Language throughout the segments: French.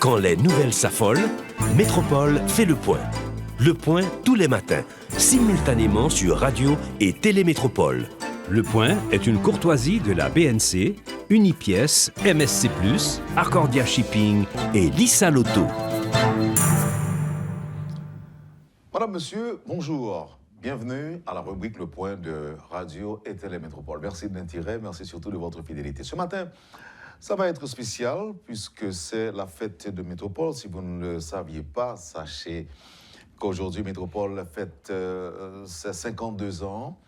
Quand les nouvelles s'affolent, Métropole fait le point. Le point tous les matins, simultanément sur Radio et Télémétropole. Le point est une courtoisie de la BNC, Unipièce, MSC+, Accordia Shipping et Lissa Lotto. Madame, Monsieur, bonjour. Bienvenue à la rubrique Le Point de Radio et Télémétropole. Merci de l'intérêt, merci surtout de votre fidélité. Ce matin, ça va être spécial puisque c'est la fête de Métropole. Si vous ne le saviez pas, sachez qu'aujourd'hui, Métropole fête ses 52 ans.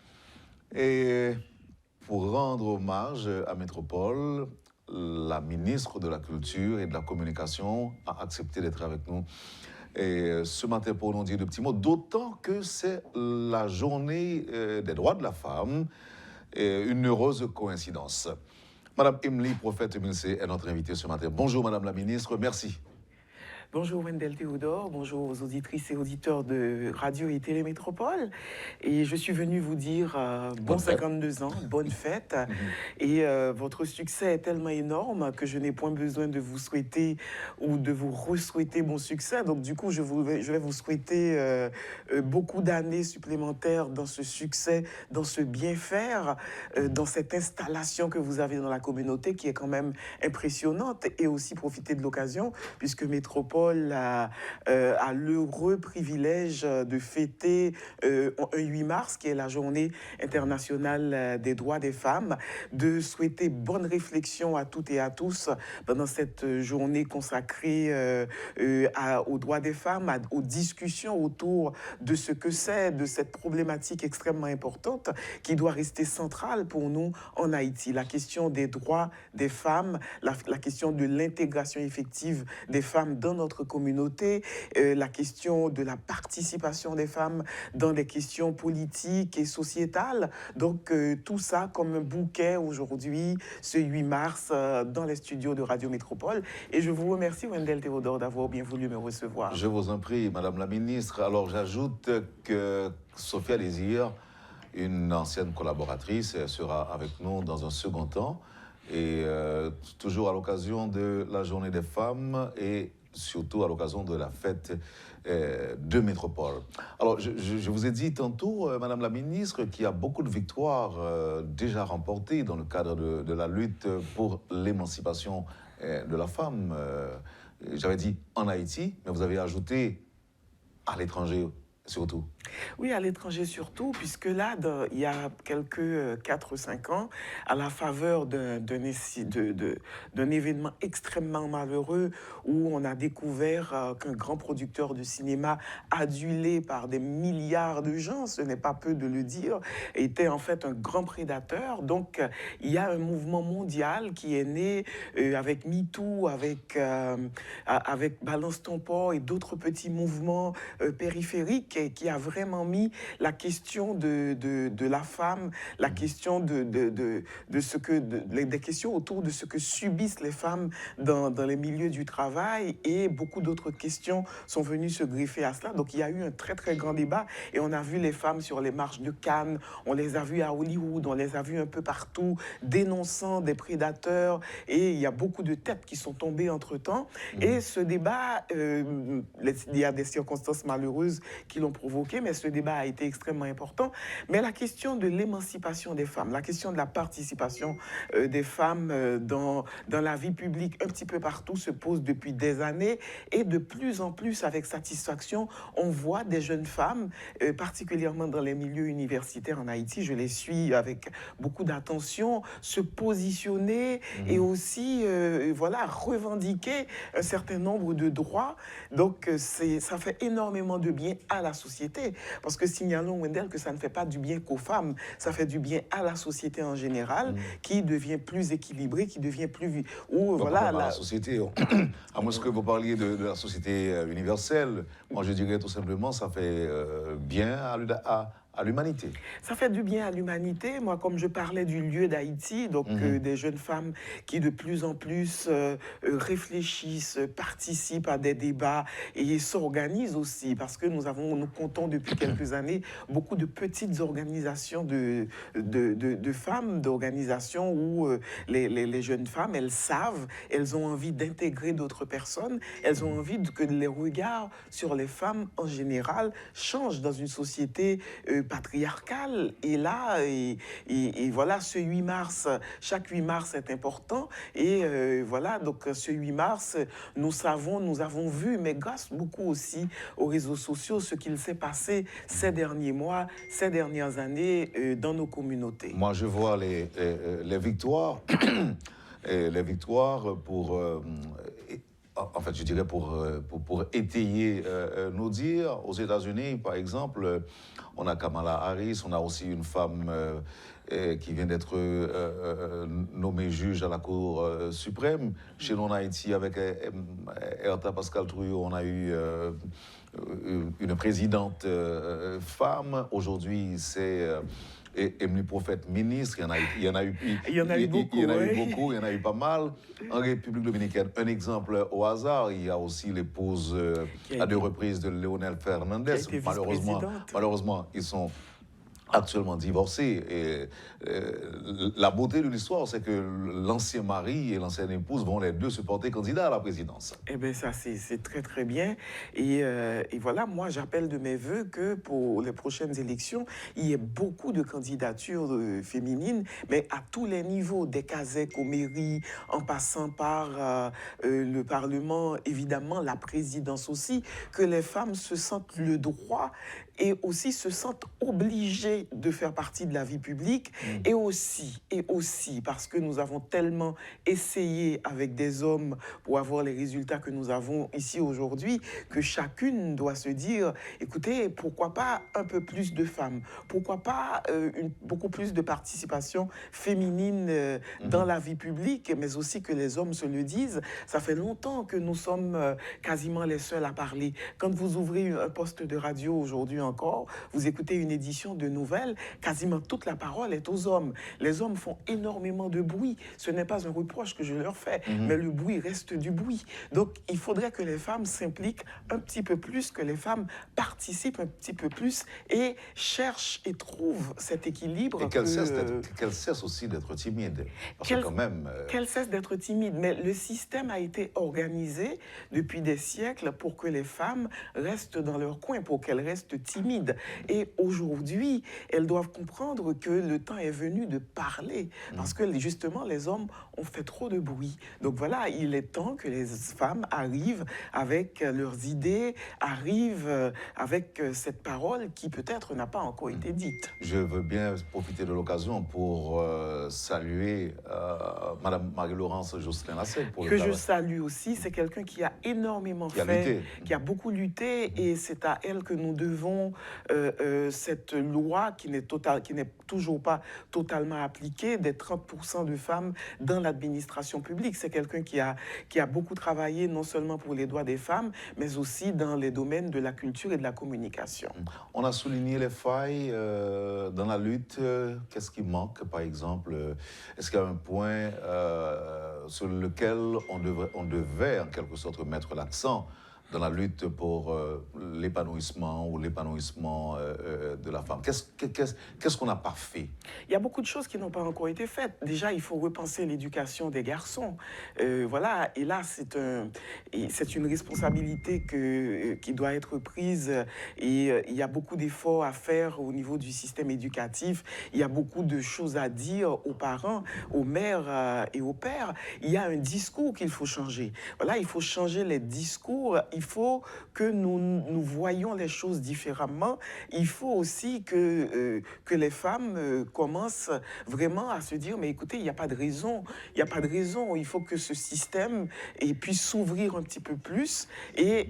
Et pour rendre hommage à Métropole, la ministre de la Culture et de la Communication a accepté d'être avec nous. Et ce matin, pour nous dire de petits mots, d'autant que c'est la journée des droits de la femme, et une heureuse coïncidence. Madame Emily Prophète-Milce est notre invitée ce matin. Bonjour Madame la ministre, merci. Bonjour Wendell Théodore, bonjour aux auditrices et auditeurs de Radio et Télémétropole. Et je suis venu vous dire bon 52 ans, bonne fête. Et votre succès est tellement énorme que je n'ai point besoin de vous souhaiter ou de vous re-souhaiter bon succès. Donc du coup, je vais vous souhaiter beaucoup d'années supplémentaires dans ce succès, dans ce bien faire, dans cette installation que vous avez dans la communauté qui est quand même impressionnante. Et aussi profiter de l'occasion, puisque Métropole a l'heureux privilège de fêter un 8 mars, qui est la journée internationale des droits des femmes, de souhaiter bonne réflexion à toutes et à tous pendant cette journée consacrée aux droits des femmes, aux discussions autour de ce que c'est, de cette problématique extrêmement importante qui doit rester centrale pour nous en Haïti. La question des droits des femmes, la question de l'intégration effective des femmes dans notre communauté, la question de la participation des femmes dans les questions politiques et sociétales. Donc, tout ça comme un bouquet aujourd'hui, ce 8 mars, dans les studios de Radio Métropole. Et je vous remercie, Wendell Théodore, d'avoir bien voulu me recevoir. Je vous en prie, Madame la ministre. Alors, j'ajoute que Sophia Désir, une ancienne collaboratrice, sera avec nous dans un second temps. Et toujours à l'occasion de la Journée des femmes et surtout à l'occasion de la fête de Métropole. Alors, je vous ai dit tantôt, Madame la ministre, qu'il y a beaucoup de victoires déjà remportées dans le cadre de la lutte pour l'émancipation de la femme. J'avais dit en Haïti, mais vous avez ajouté à l'étranger surtout. Oui, à l'étranger surtout, puisque là, il y a quelques 4-5 ans, à la faveur d'un événement extrêmement malheureux où on a découvert qu'un grand producteur de cinéma, adulé par des milliards de gens, ce n'est pas peu de le dire, était en fait un grand prédateur. Donc, il y a un mouvement mondial qui est né avec MeToo, avec Balance ton port et d'autres petits mouvements périphériques qui a vraiment mis la question de la femme, la question des questions autour de ce que subissent les femmes dans les milieux du travail, et beaucoup d'autres questions sont venues se greffer à cela. Donc il y a eu un très très grand débat et on a vu les femmes sur les marches de Cannes, on les a vues à Hollywood, on les a vues un peu partout dénonçant des prédateurs, et il y a beaucoup de têtes qui sont tombées entre-temps. Et ce débat, il y a des circonstances malheureuses qui l'ont provoqué, mais ce débat a été extrêmement important. Mais la question de l'émancipation des femmes, la question de la participation des femmes dans la vie publique un petit peu partout se pose depuis des années, et de plus en plus avec satisfaction, on voit des jeunes femmes, particulièrement dans les milieux universitaires en Haïti, je les suis avec beaucoup d'attention, se positionner et aussi revendiquer un certain nombre de droits. Donc ça fait énormément de bien à la société. Parce que signalons, Wendell, que ça ne fait pas du bien qu'aux femmes, ça fait du bien à la société en général, qui devient plus équilibrée, qui devient plus... La société, à moins que vous parliez de la société universelle, moi je dirais tout simplement, ça fait bien à à l'humanité. Ça fait du bien à l'humanité. Moi, comme je parlais du lieu d'Haïti, donc des jeunes femmes qui de plus en plus réfléchissent, participent à des débats et s'organisent aussi, parce que nous comptons depuis quelques années beaucoup de petites organisations de femmes, d'organisations où les jeunes femmes, elles savent, elles ont envie d'intégrer d'autres personnes, elles ont envie que les regards sur les femmes en général changent dans une société patriarcale. Et là, et voilà, ce 8 mars, chaque 8 mars est important. Et voilà, donc ce 8 mars, nous avons vu, mais grâce beaucoup aussi aux réseaux sociaux, ce qu'il s'est passé ces derniers mois, ces dernières années dans nos communautés. Moi, je vois les victoires, et les victoires pour... en fait, je dirais pour étayer nos dires. Aux États-Unis, par exemple, on a Kamala Harris, on a aussi une femme qui vient d'être nommée juge à la Cour suprême. Chez nous en Haïti, avec Erta Pascal Trouillot, on a eu une présidente femme. Aujourd'hui, c'est... Emily Prophète, ministre, il y en a eu beaucoup, il y en a eu pas mal. En République dominicaine, un exemple au hasard, il y a aussi l'épouse à 2 reprises de Léonel Fernandez. Malheureusement, ils sont actuellement divorcés. Et la beauté de l'histoire, c'est que l'ancien mari et l'ancienne épouse vont les deux se porter candidats à la présidence. Eh bien, ça, c'est très, très bien. Et voilà, moi, j'appelle de mes voeux que pour les prochaines élections, il y ait beaucoup de candidatures féminines, mais à tous les niveaux, des CASEC aux mairies, en passant par le Parlement, évidemment, la présidence aussi, que les femmes se sentent le droit et aussi se sentent obligées de faire partie de la vie publique, et aussi, parce que nous avons tellement essayé avec des hommes pour avoir les résultats que nous avons ici aujourd'hui, que chacune doit se dire, écoutez, pourquoi pas un peu plus de femmes, pourquoi pas beaucoup plus de participation féminine dans la vie publique, mais aussi que les hommes se le disent. Ça fait longtemps que nous sommes quasiment les seuls à parler. Quand vous ouvrez un poste de radio aujourd'hui encore, vous écoutez une édition de nouvelles, quasiment toute la parole est aux hommes. Les hommes font énormément de bruit. Ce n'est pas un reproche que je leur fais, mais le bruit reste du bruit. Donc, il faudrait que les femmes s'impliquent un petit peu plus, que les femmes participent un petit peu plus et cherchent et trouvent cet équilibre. Et qu'elles cessent aussi d'être timides. Qu'elles cessent d'être timides. Mais le système a été organisé depuis des siècles pour que les femmes restent dans leur coin, pour qu'elles restent timides. Et aujourd'hui, elles doivent comprendre que le temps est venu de parler, parce que justement, les hommes ont fait trop de bruit. Donc voilà, il est temps que les femmes arrivent avec leurs idées, arrivent avec cette parole qui peut-être n'a pas encore été dite. Je veux bien profiter de l'occasion pour saluer Madame Marie-Laurence Jocelyn-Lassay. Que je salue aussi, c'est quelqu'un qui a énormément fait, qui a beaucoup lutté, et c'est à elle que nous devons cette loi qui n'est toujours pas totalement appliquée, des 30% de femmes dans l'administration publique. C'est quelqu'un qui a beaucoup travaillé, non seulement pour les droits des femmes, mais aussi dans les domaines de la culture et de la communication. On a souligné les failles dans la lutte. Qu'est-ce qui manque, par exemple? Est-ce qu'il y a un point sur lequel on devait, en quelque sorte, mettre l'accent dans la lutte pour l'épanouissement de la femme? Qu'est-ce qu'on n'a pas fait? Il y a beaucoup de choses qui n'ont pas encore été faites. Déjà, il faut repenser l'éducation des garçons. Voilà, et là, c'est une responsabilité qui doit être prise. Et il y a beaucoup d'efforts à faire au niveau du système éducatif. Il y a beaucoup de choses à dire aux parents, aux mères et aux pères. Il y a un discours qu'il faut changer. Voilà, il faut changer les discours. Il faut que nous voyions les choses différemment. Il faut aussi que les femmes commencent vraiment à se dire, mais écoutez, il n'y a pas de raison. Il n'y a pas de raison. Il faut que ce système puisse s'ouvrir un petit peu plus et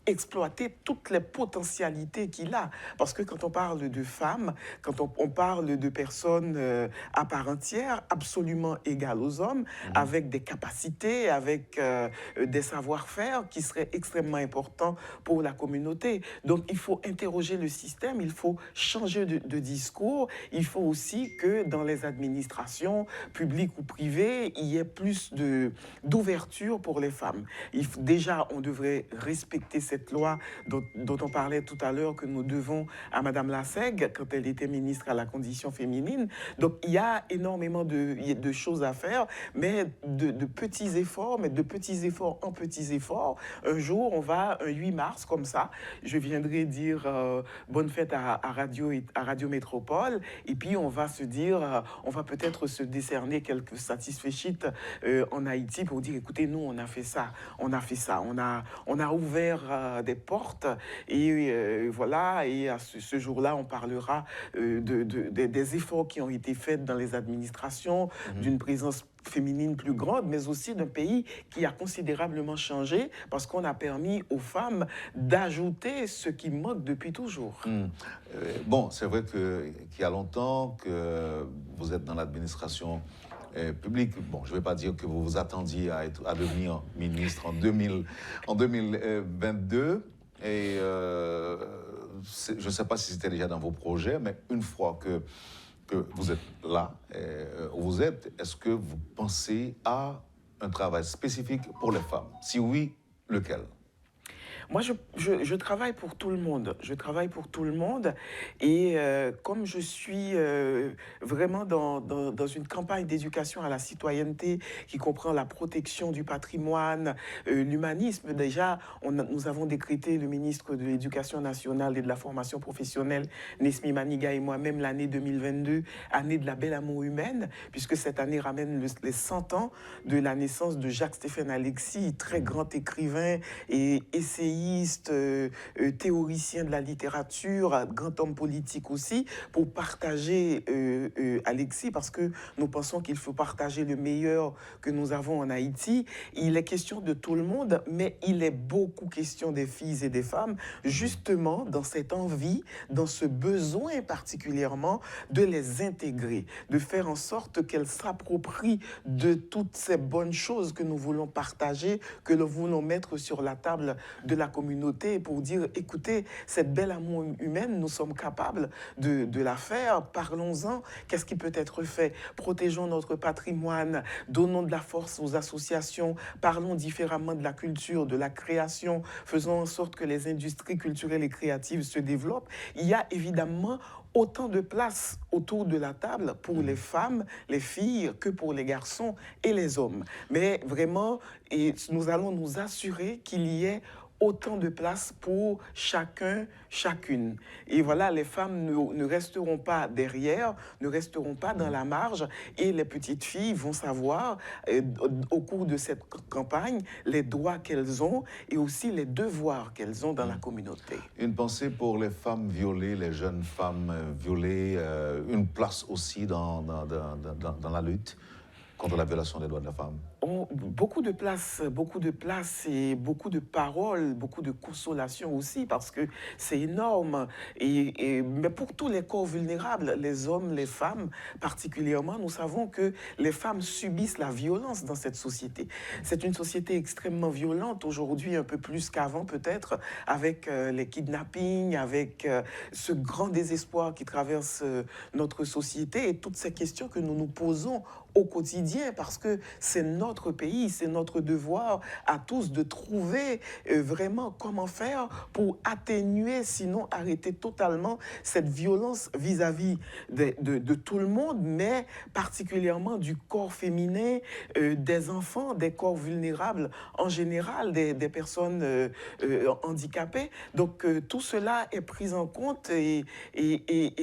exploiter toutes les potentialités qu'il a. Parce que quand on parle de femmes, quand on parle de personnes à part entière, absolument égales aux hommes, avec des capacités, avec des savoir-faire qui seraient extrêmement importants pour la communauté. Donc il faut interroger le système, il faut changer de discours, il faut aussi que dans les administrations publiques ou privées, il y ait plus d'ouverture pour les femmes. Déjà, on devrait respecter cette loi dont on parlait tout à l'heure, que nous devons à Madame Lassègue quand elle était ministre à la condition féminine. Donc il y a énormément de choses à faire, mais de petits efforts, mais de petits efforts en petits efforts. Un jour, on va, un 8 mars, comme ça, je viendrai dire bonne fête à Radio Métropole, et puis on va se dire, on va peut-être se décerner quelques satisfecit en Haïti pour dire, écoutez, nous, on a fait ça, on a ouvert des portes, et voilà, et à ce jour-là, on parlera des efforts qui ont été faits dans les administrations, d'une présence féminine plus grande, mais aussi d'un pays qui a considérablement changé parce qu'on a permis aux femmes d'ajouter ce qui manque depuis toujours. Bon, c'est vrai qu'il y a longtemps que vous êtes dans l'administration publique. Bon, je ne vais pas dire que vous vous attendiez à devenir ministre en 2022. Et je ne sais pas si c'était déjà dans vos projets, mais une fois que vous êtes là, où vous êtes, est-ce que vous pensez à un travail spécifique pour les femmes? Si oui, lequel? Moi, je travaille pour tout le monde. Je travaille pour tout le monde. Et comme je suis vraiment dans une campagne d'éducation à la citoyenneté qui comprend la protection du patrimoine, l'humanisme, déjà, nous avons décrété, le ministre de l'Éducation nationale et de la formation professionnelle, Nesmi Maniga et moi-même, l'année 2022, année de la belle amour humaine, puisque cette année ramène les 100 ans de la naissance de Jacques-Stéphane Alexis, très grand écrivain et essayiste, théoricien de la littérature, grand homme politique aussi, pour partager Alexis, parce que nous pensons qu'il faut partager le meilleur que nous avons en Haïti. Il est question de tout le monde, mais il est beaucoup question des filles et des femmes, justement dans cette envie, dans ce besoin particulièrement de les intégrer, de faire en sorte qu'elles s'approprient de toutes ces bonnes choses que nous voulons partager, que nous voulons mettre sur la table de la communauté pour dire, écoutez, cette belle amour humaine, nous sommes capables de la faire, parlons-en, qu'est-ce qui peut être fait? Protégeons notre patrimoine, donnons de la force aux associations, parlons différemment de la culture, de la création, faisons en sorte que les industries culturelles et créatives se développent. Il y a évidemment autant de place autour de la table pour les femmes, les filles, que pour les garçons et les hommes. Mais vraiment, nous allons nous assurer qu'il y ait autant de place pour chacun, chacune. Et voilà, les femmes ne resteront pas derrière, ne resteront pas dans la marge, et les petites filles vont savoir, au cours de cette campagne, les droits qu'elles ont et aussi les devoirs qu'elles ont dans la communauté. Une pensée pour les femmes violées, les jeunes femmes violées, une place aussi dans la lutte contre la violation des droits de la femme. Beaucoup de place et beaucoup de paroles, beaucoup de consolation aussi, parce que c'est énorme. Mais pour tous les corps vulnérables, les hommes, les femmes particulièrement, nous savons que les femmes subissent la violence dans cette société. C'est une société extrêmement violente aujourd'hui, un peu plus qu'avant peut-être, avec les kidnappings, avec ce grand désespoir qui traverse notre société et toutes ces questions que nous nous posons au quotidien, parce que c'est notre pays, c'est notre devoir à tous de trouver vraiment comment faire pour atténuer, sinon arrêter totalement cette violence vis-à-vis de tout le monde, mais particulièrement du corps féminin, des enfants, des corps vulnérables en général, des personnes handicapées. Donc tout cela est pris en compte et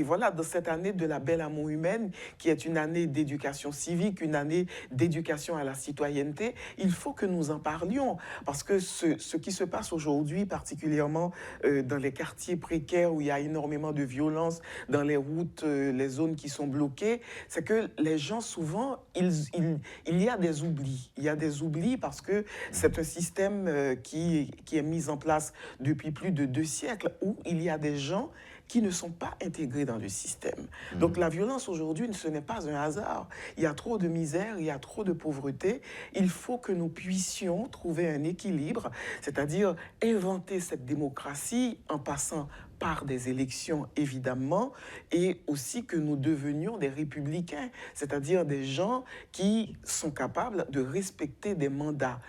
voilà, dans cette année de la belle amour humaine, qui est une année d'éducation civique, une année d'éducation à la citoyenneté, citoyenneté, il faut que nous en parlions. Parce que ce qui se passe aujourd'hui, particulièrement dans les quartiers précaires où il y a énormément de violence, dans les routes, les zones qui sont bloquées, c'est que les gens, souvent, il y a des oublis. Il y a des oublis parce que c'est un système qui est mis en place depuis plus de 2 siècles où il y a des gens qui ne sont pas intégrés dans le système. Donc la violence aujourd'hui, ce n'est pas un hasard. Il y a trop de misère, il y a trop de pauvreté. Il faut que nous puissions trouver un équilibre, c'est-à-dire inventer cette démocratie en passant par des élections, évidemment, et aussi que nous devenions des républicains, c'est-à-dire des gens qui sont capables de respecter des mandats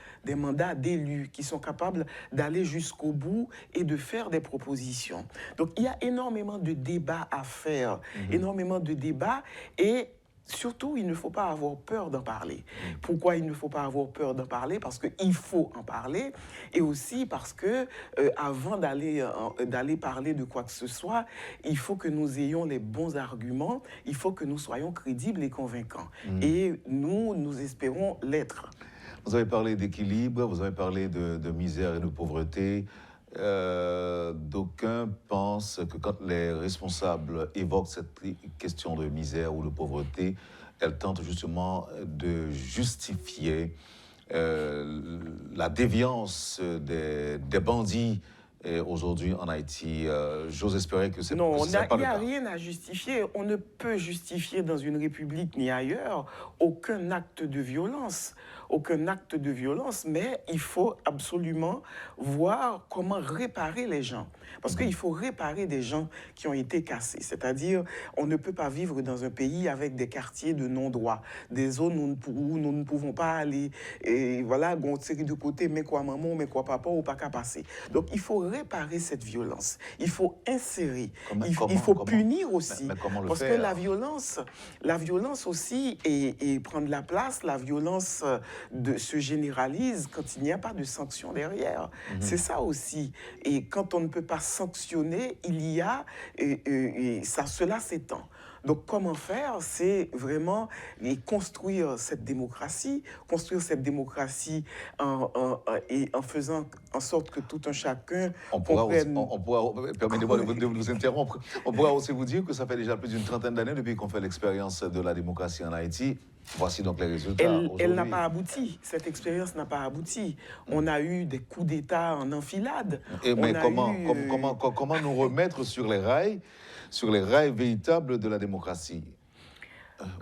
d'élus, qui sont capables d'aller jusqu'au bout et de faire des propositions. Donc, il y a énormément de débats à faire, énormément de débats, et surtout, il ne faut pas avoir peur d'en parler. Pourquoi il ne faut pas avoir peur d'en parler? Parce qu'il faut en parler, et aussi parce que avant d'aller parler de quoi que ce soit, il faut que nous ayons les bons arguments, il faut que nous soyons crédibles et convaincants. Et nous espérons l'être. Vous avez parlé d'équilibre, vous avez parlé de misère et de pauvreté. D'aucuns pensent que quand les responsables évoquent cette question de misère ou de pauvreté, elles tentent justement de justifier la déviance des bandits aujourd'hui en Haïti. J'ose espérer que c'est pas le cas. Non, il n'y a rien à justifier. On ne peut justifier dans une république ni ailleurs aucun acte de violence. Aucun acte de violence, mais il faut absolument voir comment réparer les gens. Parce qu'il faut réparer des gens qui ont été cassés. C'est-à-dire, on ne peut pas vivre dans un pays avec des quartiers de non-droit, des zones où nous ne pouvons pas aller. Et voilà, on série de côté, mais quoi maman, mais quoi papa, ou pas qu'à passer. Donc, il faut réparer cette violence. Il faut insérer. Il faut punir aussi. Mais comment le parce faire? Que la violence aussi, et prendre la place, la violence se généralise quand il n'y a pas de sanction derrière. C'est ça aussi. Et quand on ne peut pas sanctionner, il y a... cela s'étend. Donc, comment faire? C'est vraiment construire cette démocratie en faisant en sorte que tout un chacun comprenne... Permettez-moi de vous interrompre. On pourra aussi vous dire que ça fait déjà plus d'une trentaine d'années depuis qu'on fait l'expérience de la démocratie en Haïti. Voici donc les résultats. Elle n'a pas abouti. Cette expérience n'a pas abouti. On a eu des coups d'État en enfilade. Mais comment nous remettre sur les rails véritables de la démocratie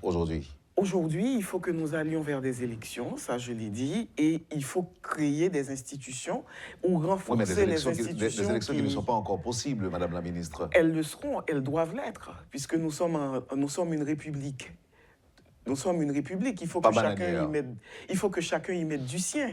aujourd'hui? Aujourd'hui, il faut que nous allions vers des élections, ça je l'ai dit, et il faut créer des institutions ou renforcer les institutions. Des élections qui ne sont pas encore possibles, Madame la Ministre. Elles le seront, elles doivent l'être, puisque nous sommes une république. Nous sommes une république, il faut que chacun y mette du sien.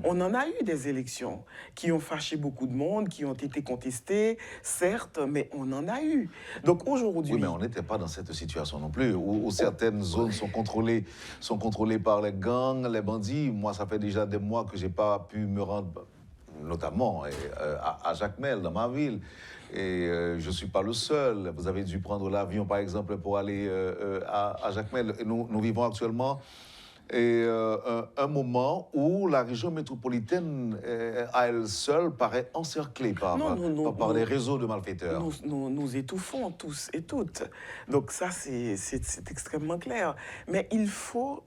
On en a eu des élections qui ont fâché beaucoup de monde, qui ont été contestées, certes, mais on en a eu. Donc aujourd'hui... Oui, mais on n'était pas dans cette situation non plus, où certaines zones sont contrôlées par les gangs, les bandits. Moi, ça fait déjà des mois que je n'ai pas pu me rendre, notamment à Jacmel, dans ma ville. Et je ne suis pas le seul. Vous avez dû prendre l'avion, par exemple, pour aller à Jacmel. Et nous vivons actuellement un moment où la région métropolitaine, à elle seule, paraît encerclée par les réseaux de malfaiteurs. Nous étouffons tous et toutes. Donc ça, c'est extrêmement clair. Mais il faut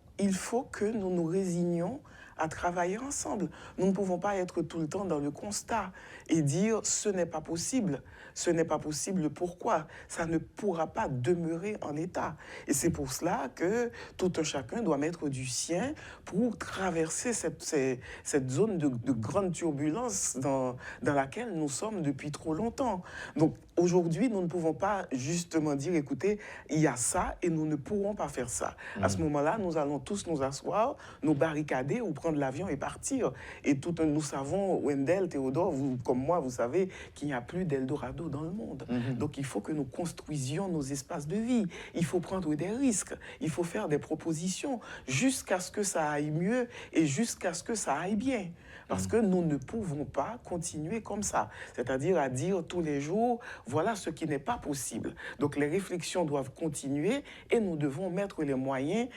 que nous nous résignions à travailler ensemble. Nous ne pouvons pas être tout le temps dans le constat et dire « ce n'est pas possible ». Ce n'est pas possible. Pourquoi? Ça ne pourra pas demeurer en l'état. Et c'est pour cela que tout un chacun doit mettre du sien pour traverser cette zone de grande turbulence dans laquelle nous sommes depuis trop longtemps. Donc aujourd'hui, nous ne pouvons pas justement dire « écoutez, il y a ça et nous ne pourrons pas faire ça ». À ce moment-là, nous allons tous nous asseoir, nous barricader ou prendre prendre l'avion et partir. Et nous savons, Wendell, Théodore, vous, comme moi, vous savez qu'il n'y a plus d'Eldorado dans le monde. Donc il faut que nous construisions nos espaces de vie. Il faut prendre des risques. Il faut faire des propositions jusqu'à ce que ça aille mieux et jusqu'à ce que ça aille bien. Parce que nous ne pouvons pas continuer comme ça. C'est-à-dire à dire tous les jours, voilà ce qui n'est pas possible. Donc les réflexions doivent continuer et nous devons mettre les moyens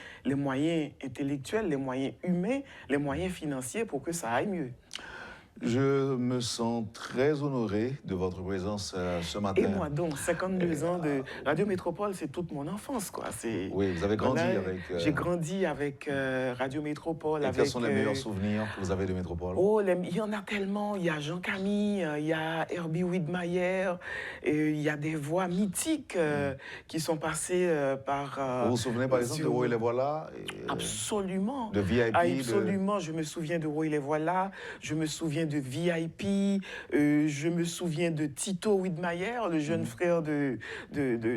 intellectuels, les moyens humains, les moyens financiers pour que ça aille mieux. Je me sens très honoré de votre présence ce matin. Et moi donc, 52 ans de Radio Métropole, c'est toute mon enfance, quoi. Oui, vous avez grandi avec... J'ai grandi avec Radio Métropole. Et quels sont les meilleurs souvenirs que vous avez de Métropole? Oh, il y en a tellement. Il y a Jean Camille, il y a Herbie Widmayer, il y a des voix mythiques qui sont passées par... Vous vous souvenez par exemple de Roy Les Voilà? Absolument. De VIP? Absolument, je me souviens de Roy Les Voilà, je me souviens de VIP, je me souviens de Tito Widmayer, le jeune frère de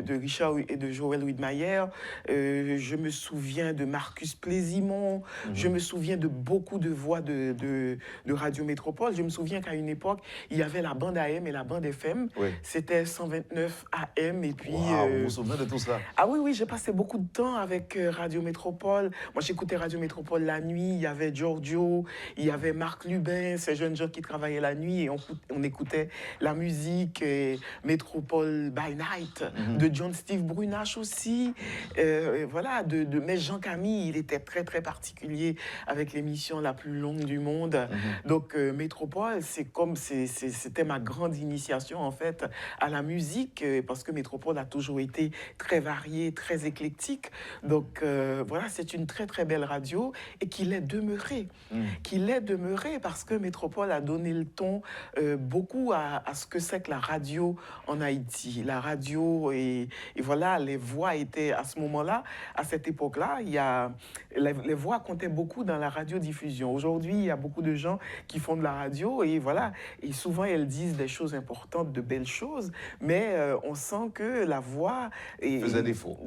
Richard et de Joël Widmayer, je me souviens de Marcus Plaisimont, je me souviens de beaucoup de voix de Radio Métropole. Je me souviens qu'à une époque, il y avait la bande AM et la bande FM, c'était 129 AM et puis... Vous vous souvenez de tout ça? Ah oui, j'ai passé beaucoup de temps avec Radio Métropole. Moi, j'écoutais Radio Métropole la nuit, il y avait Giorgio, il y avait Marc Lubin, ces jeunes gens qui travaillaient la nuit et on écoutait la musique Métropole by Night de John Steve Brunache aussi. Voilà, mais Jean Camille, il était très très particulier avec l'émission la plus longue du monde. Donc Métropole, c'était ma grande initiation en fait à la musique parce que Métropole a toujours été très variée, très éclectique. Donc voilà, c'est une très très belle radio et qu'il est demeuré. Qu'il est demeuré parce que Métropole a donné le ton beaucoup à ce que c'est que la radio en Haïti. La radio et voilà, les voix étaient à ce moment-là, à cette époque-là, les voix comptaient beaucoup dans la radiodiffusion. Aujourd'hui, il y a beaucoup de gens qui font de la radio et voilà, et souvent elles disent des choses importantes, de belles choses, mais on sent que la voix faisait défaut.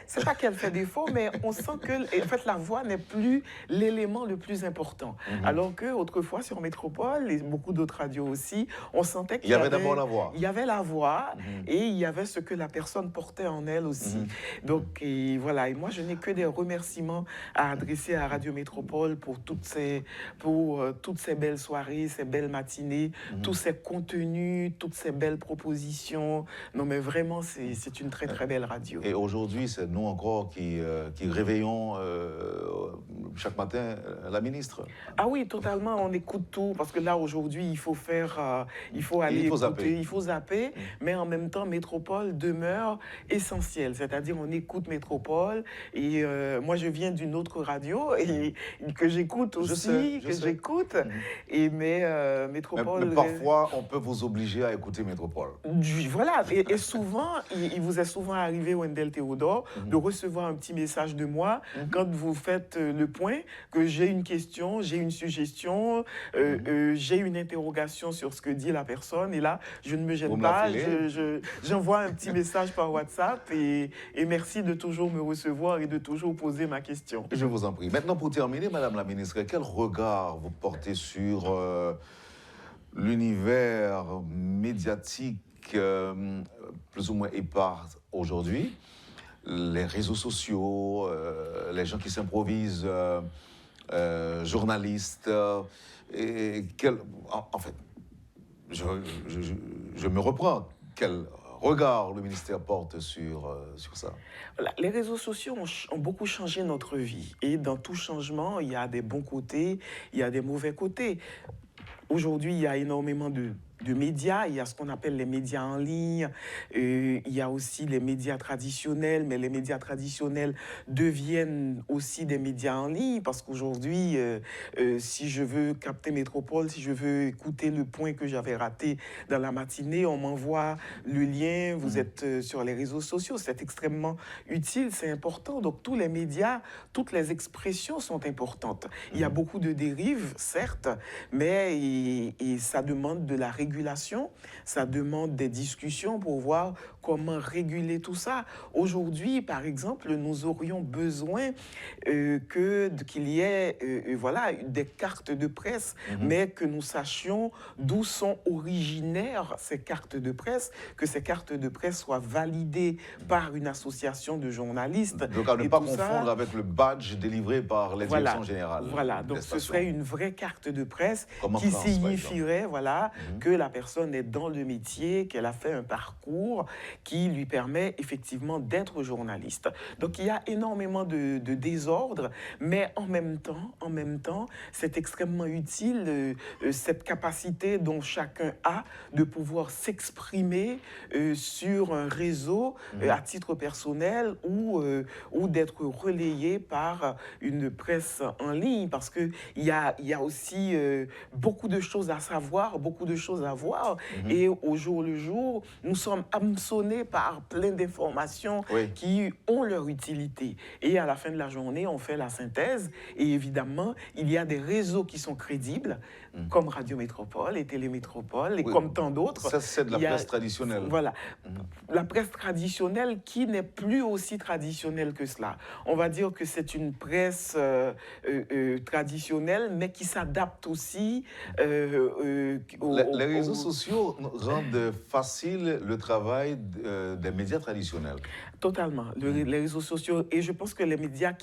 C'est pas qu'elle fait défaut, mais on sent que en fait la voix n'est plus l'élément le plus important. Alors que autrefois sur Métropole et beaucoup d'autres radios aussi, on sentait qu'il y avait d'abord la voix. Il y avait la voix et il y avait ce que la personne portait en elle aussi. Donc voilà, et moi je n'ai que des remerciements à adresser à Radio Métropole pour toutes ces belles soirées, ces belles matinées, tous ces contenus, toutes ces belles propositions. Non mais vraiment c'est une très très belle radio. Et aujourd'hui c'est nous encore qui réveillons chaque matin la ministre. Ah oui, totalement, on écoute tout parce que là aujourd'hui il faut aller écouter, il faut zapper, mais en même temps Métropole demeure essentiel, c'est-à-dire on écoute Métropole et moi je viens d'une autre radio et que j'écoute aussi, j'écoute et mais Métropole. Mais parfois on peut vous obliger à écouter Métropole. Voilà, et souvent il vous est souvent arrivé, Wendell Théodore, de recevoir un petit message de moi quand vous faites le point, que j'ai une question, j'ai une suggestion, j'ai une interrogation sur ce que dit la personne et là je ne me gêne pas, j'envoie un petit message par WhatsApp et merci de toujours me recevoir et de toujours poser ma question. Je vous en prie. Maintenant pour terminer, Madame la Ministre, quel regard vous portez sur l'univers médiatique plus ou moins épars aujourd'hui, les réseaux sociaux, les gens qui s'improvisent journalistes, en fait, je me reprends. Quel regard le ministère porte sur ça? Voilà, les réseaux sociaux ont beaucoup changé notre vie. Et dans tout changement, il y a des bons côtés, il y a des mauvais côtés. Aujourd'hui, il y a énormément de médias, il y a ce qu'on appelle les médias en ligne, il y a aussi les médias traditionnels, mais les médias traditionnels deviennent aussi des médias en ligne parce qu'aujourd'hui, si je veux capter Métropole, si je veux écouter le point que j'avais raté dans la matinée, on m'envoie le lien, vous êtes sur les réseaux sociaux, c'est extrêmement utile, c'est important. Donc tous les médias, toutes les expressions sont importantes. Il y a beaucoup de dérives, certes, mais et ça demande de la rigueur régulation, ça demande des discussions pour voir comment réguler tout ça. Aujourd'hui, par exemple, nous aurions besoin qu'il y ait voilà, des cartes de presse, mais que nous sachions d'où sont originaires ces cartes de presse, que ces cartes de presse soient validées par une association de journalistes. Donc à ne pas confondre avec le badge délivré par les directions générales. Voilà, donc ce serait une vraie carte de presse qui signifierait voilà, que la personne est dans le métier, qu'elle a fait un parcours qui lui permet effectivement d'être journaliste. Donc il y a énormément de désordre, mais en même temps, c'est extrêmement utile cette capacité dont chacun a de pouvoir s'exprimer sur un réseau à titre personnel ou d'être relayé par une presse en ligne, parce qu'il y a aussi beaucoup de choses à savoir, beaucoup de choses à voir, et au jour le jour, nous sommes hameçonnés par plein d'informations qui ont leur utilité. Et à la fin de la journée, on fait la synthèse, et évidemment, il y a des réseaux qui sont crédibles, comme Radio Métropole et Télémétropole, et comme tant d'autres. Ça, c'est de la presse traditionnelle. Voilà. La presse traditionnelle qui n'est plus aussi traditionnelle que cela. On va dire que c'est une presse traditionnelle, mais qui s'adapte aussi les réseaux sociaux rendent facile le travail des médias traditionnels. Totalement. Les réseaux sociaux, et je pense que les médias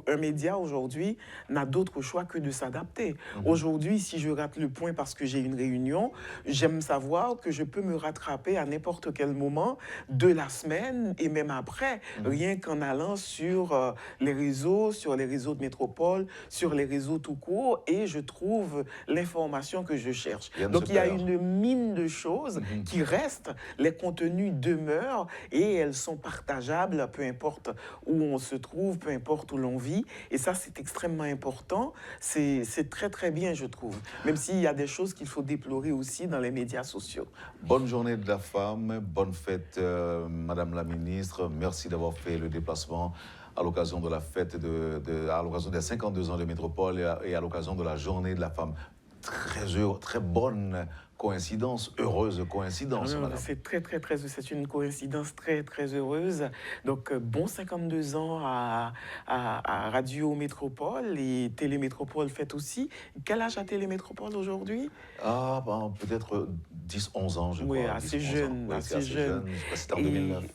un média aujourd'hui n'a d'autre choix que de s'adapter. Aujourd'hui, si je rate le point parce que j'ai une réunion, j'aime savoir que je peux me rattraper à n'importe quel moment de la semaine et même après, rien qu'en allant sur les réseaux de métropole, sur les réseaux tout court, et je trouve l'information que je cherche. Donc il y a une mine de choses qui restent, les contenus demeurent et elles sont partageables, peu importe où on se trouve, peu importe où l'on vit. Et ça, c'est extrêmement important. C'est très, très bien, je trouve. Même s'il y a des choses qu'il faut déplorer aussi dans les médias sociaux. Bonne journée de la femme, bonne fête, Madame la Ministre. Merci d'avoir fait le déplacement à l'occasion de la fête, à l'occasion des 52 ans de Métropole et à l'occasion de la journée de la femme. Très bonne coïncidence, heureuse coïncidence, madame. C'est c'est une coïncidence très, très heureuse. Donc, bon 52 ans à Radio Métropole, et Télémétropole fête aussi. Quel âge a Télémétropole aujourd'hui? Ah, ben, peut-être 10-11 ans, je crois. Oui, assez jeune. Oui, assez jeune. C'était en 2009.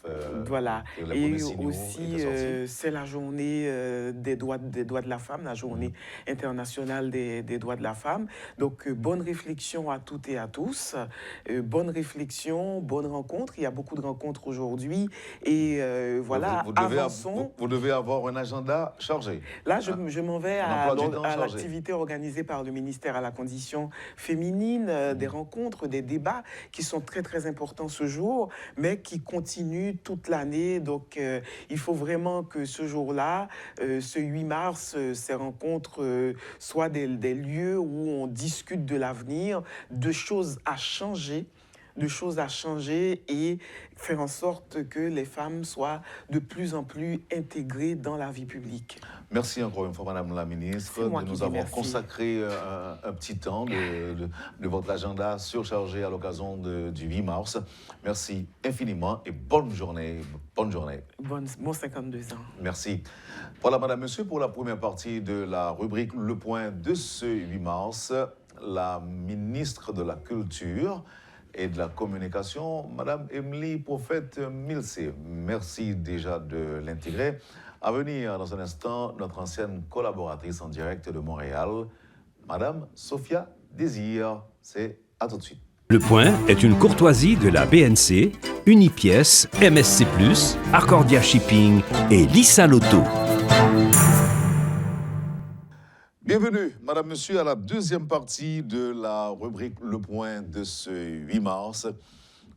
Voilà. Et aussi, c'est la journée des droits de la femme, la journée internationale des droits de la femme. Donc, bonne réflexion à toutes et à tous. Bonne réflexion, bonne rencontre. Il y a beaucoup de rencontres aujourd'hui. Et voilà, avançons. Vous devez avoir un agenda chargé. Là, je m'en vais à l'activité organisée par le ministère à la condition féminine, des rencontres, des débats qui sont très, très importants ce jour, mais qui continuent toute l'année. Donc, il faut vraiment que ce jour-là, ce 8 mars, ces rencontres soient des lieux où on discute de l'avenir, de choses à changer, et faire en sorte que les femmes soient de plus en plus intégrées dans la vie publique. Merci encore une fois, Madame la Ministre, de nous avoir consacré un petit temps de votre agenda surchargé à l'occasion du 8 mars. Merci infiniment et bonne journée. Bonne journée. Bon 52 ans. Merci. Voilà, Madame, Monsieur, pour la première partie de la rubrique Le Point de ce 8 mars, la ministre de la Culture et de la Communication, Madame Emily Prophète-Milsé. Merci déjà de l'intégrer. À venir dans un instant, notre ancienne collaboratrice en direct de Montréal, Madame Sophia Désir. C'est à tout de suite. Le Point est une courtoisie de la BNC, Unipièce, MSC+, Arcordia Shipping et Lisa Lotto. Bienvenue, Madame, Monsieur, à la deuxième partie de la rubrique Le Point de ce 8 mars.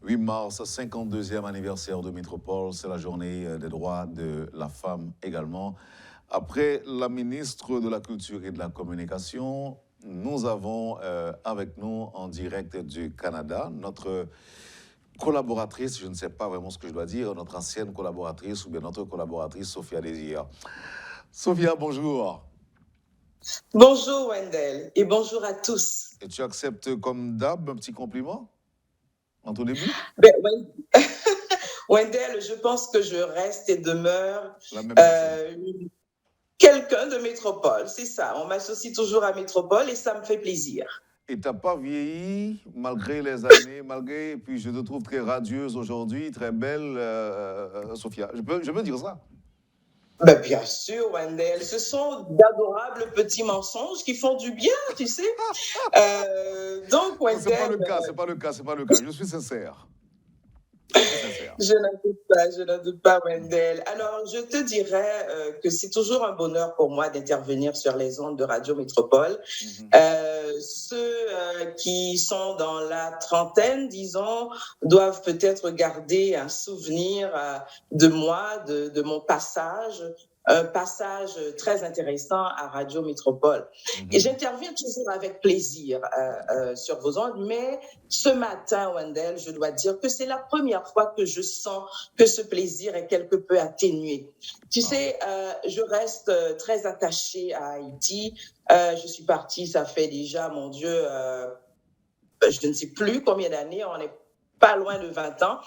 8 mars, 52e anniversaire de Métropole, c'est la journée des droits de la femme également. Après la ministre de la Culture et de la Communication, nous avons avec nous en direct du Canada notre collaboratrice, je ne sais pas vraiment ce que je dois dire, notre ancienne collaboratrice ou bien notre collaboratrice Sophia Désir. Sophia, bonjour. Bonjour Wendell et bonjour à tous. Et tu acceptes comme d'hab un petit compliment en tout début? Wendell, je pense que je reste et demeure La même personne. Quelqu'un de métropole, c'est ça. On m'associe toujours à métropole et ça me fait plaisir. Et t'as pas vieilli malgré les années, malgré. Et puis je te trouve très radieuse aujourd'hui, très belle, Sophia. Je peux dire ça? Ben, bien sûr, Wendell. Ce sont d'adorables petits mensonges qui font du bien, tu sais. Donc, Wendell. C'est pas le cas, c'est pas le cas, c'est pas le cas. Je suis sincère. Je n'en doute pas, Wendell. Alors, je te dirais que c'est toujours un bonheur pour moi d'intervenir sur les ondes de Radio Métropole. Ceux qui sont dans la trentaine, disons, doivent peut-être garder un souvenir de moi, de mon passage. Un passage très intéressant à Radio Métropole. Et j'interviens toujours avec plaisir sur vos ondes, mais ce matin, Wendell, je dois dire que c'est la première fois que je sens que ce plaisir est quelque peu atténué. Tu sais, je reste très attachée à Haïti. Je suis partie, ça fait déjà, mon Dieu, je ne sais plus combien d'années, on n'est pas loin de 20 ans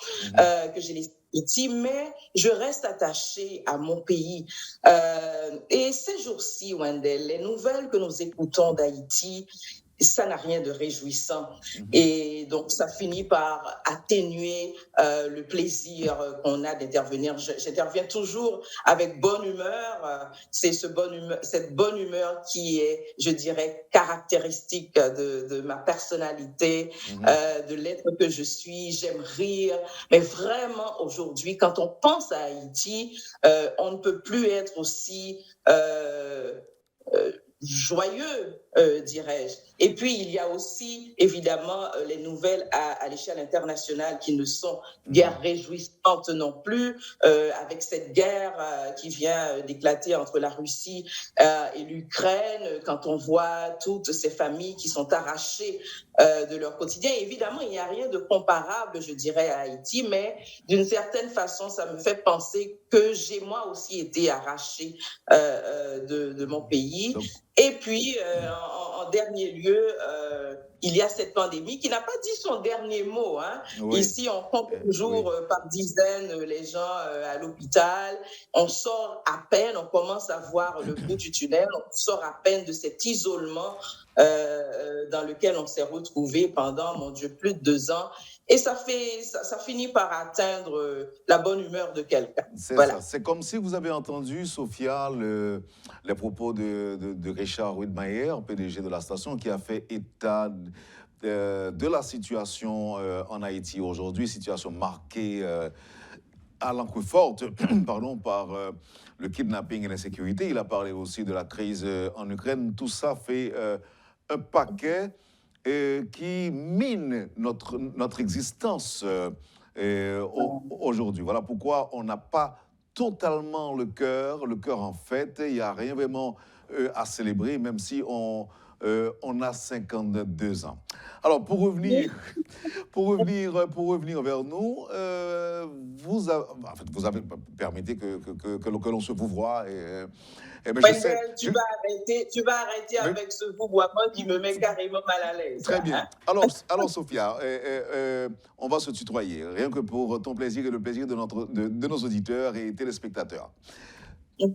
que j'ai laissé Haïti, mais je reste attachée à mon pays. Et ces jours-ci, Wendell, les nouvelles que nous écoutons d'Haïti, ça n'a rien de réjouissant. Et donc, ça finit par atténuer le plaisir qu'on a d'intervenir. J'interviens toujours avec bonne humeur. C'est cette bonne humeur qui est, je dirais, caractéristique de ma personnalité, de l'être que je suis. J'aime rire. Mais vraiment, aujourd'hui, quand on pense à Haïti, on ne peut plus être aussi joyeux, dirais-je. Et puis, il y a aussi, évidemment, les nouvelles à l'échelle internationale qui ne sont guère réjouissantes non plus, avec cette guerre qui vient d'éclater entre la Russie et l'Ukraine, quand on voit toutes ces familles qui sont arrachées de leur quotidien. Évidemment, il n'y a rien de comparable, je dirais, à Haïti, mais d'une certaine façon, ça me fait penser que j'ai moi aussi été arrachée de mon pays. Et puis, en dernier lieu, il y a cette pandémie qui n'a pas dit son dernier mot. Hein. Oui. Ici, on compte toujours par dizaines les gens à l'hôpital. On sort à peine, on commence à voir le bout du tunnel, on sort à peine de cet isolement dans lequel on s'est retrouvé pendant, mon Dieu, plus de 2 ans. Et ça finit par atteindre la bonne humeur de quelqu'un. C'est ça. C'est comme si vous avez entendu, Sophia, les propos de Richard Widmayer, PDG de la station, qui a fait état de la situation en Haïti aujourd'hui, situation marquée à l'encre forte pardon, par le kidnapping et l'insécurité. Il a parlé aussi de la crise en Ukraine. Tout ça fait un paquet qui mine notre existence aujourd'hui. Voilà pourquoi on n'a pas totalement le cœur en fête. Il n'y a rien vraiment à célébrer, même si on a 52 ans. Alors, pour revenir vers nous, vous avez permis que l'on se vouvoie. Tu vas arrêter avec ce vouvoiement qui me met carrément mal à l'aise. Très bien. Alors Sophia, on va se tutoyer, rien que pour ton plaisir et le plaisir de nos auditeurs et téléspectateurs.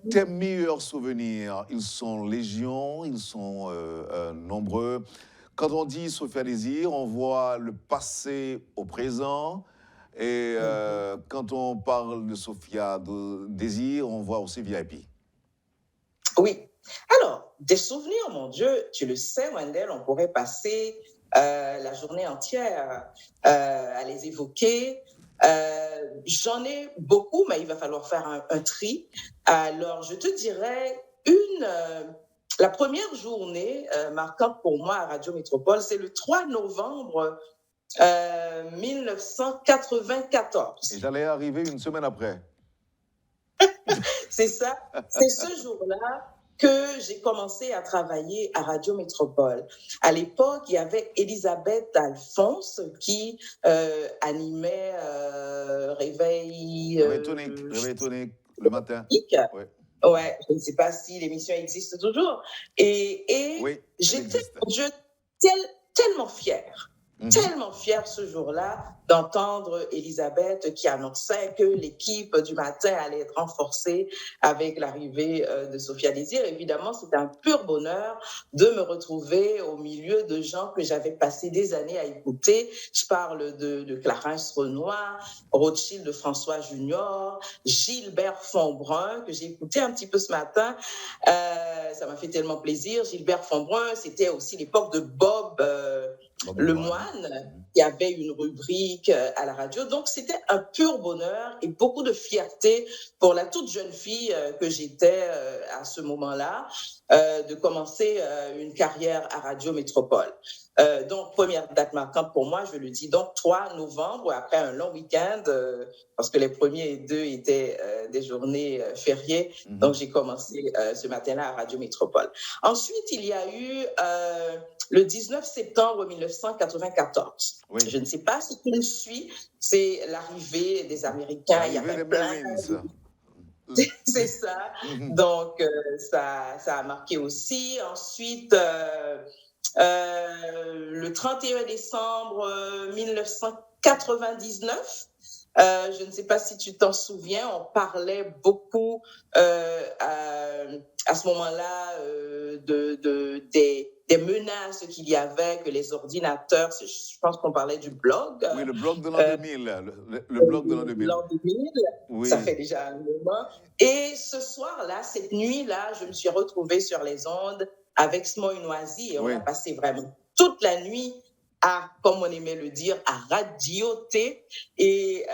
Tes meilleurs souvenirs, ils sont légion, ils sont nombreux. Quand on dit Sophia Désir, on voit le passé au présent. Et quand on parle de Sophia Désir, on voit aussi VIP. Oui. Alors, des souvenirs, mon Dieu, tu le sais, Wendell, on pourrait passer la journée entière à les évoquer. J'en ai beaucoup, mais il va falloir faire un tri. Alors, je te dirais la première journée marquante pour moi à Radio Métropole, c'est le 3 novembre 1994. Et j'allais arriver une semaine après. C'est ça, c'est ce jour-là que j'ai commencé à travailler à Radio Métropole. À l'époque, il y avait Elisabeth Alphonse qui animait Réveil tonique le matin. Ouais. Ouais, je ne sais pas si l'émission existe toujours. Et Oui, j'étais tellement fière. Tellement fière ce jour-là d'entendre Elisabeth qui annonçait que l'équipe du matin allait être renforcée avec l'arrivée de Sophia Désir. Évidemment, c'est un pur bonheur de me retrouver au milieu de gens que j'avais passé des années à écouter. Je parle de Clarence Renoir, Rothschild de François Junior, Gilbert Fonbrun, que j'ai écouté un petit peu ce matin. Ça m'a fait tellement plaisir. Gilbert Fonbrun, c'était aussi l'époque de Bob Lemoine, qui avait une rubrique à la radio. Donc, c'était un pur bonheur et beaucoup de fierté pour la toute jeune fille que j'étais à ce moment-là, de commencer une carrière à Radio Métropole. Donc, première date marquante pour moi, je le dis, donc 3 novembre, après un long week-end, parce que les premiers et 2 étaient des journées fériées. Donc, j'ai commencé ce matin-là à Radio Métropole. Ensuite, il y a eu le 19 septembre 1994. Oui. Je ne sais pas ce qui me suit, c'est l'arrivée des Américains. Il y avait plein... C'est ça. Donc, ça a marqué aussi. Ensuite... le 31 décembre 1999, je ne sais pas si tu t'en souviens, on parlait beaucoup à ce moment-là des menaces qu'il y avait, que les ordinateurs, je pense qu'on parlait du blog. Oui, le blog de l'an 2000. Le blog de l'an 2000. L'an 2000, oui. Ça fait déjà un moment. Et ce soir-là, cette nuit-là, je me suis retrouvée sur les ondes avec Smoy Noisy et on a passé vraiment toute la nuit à, comme on aimait le dire, à radioter. Et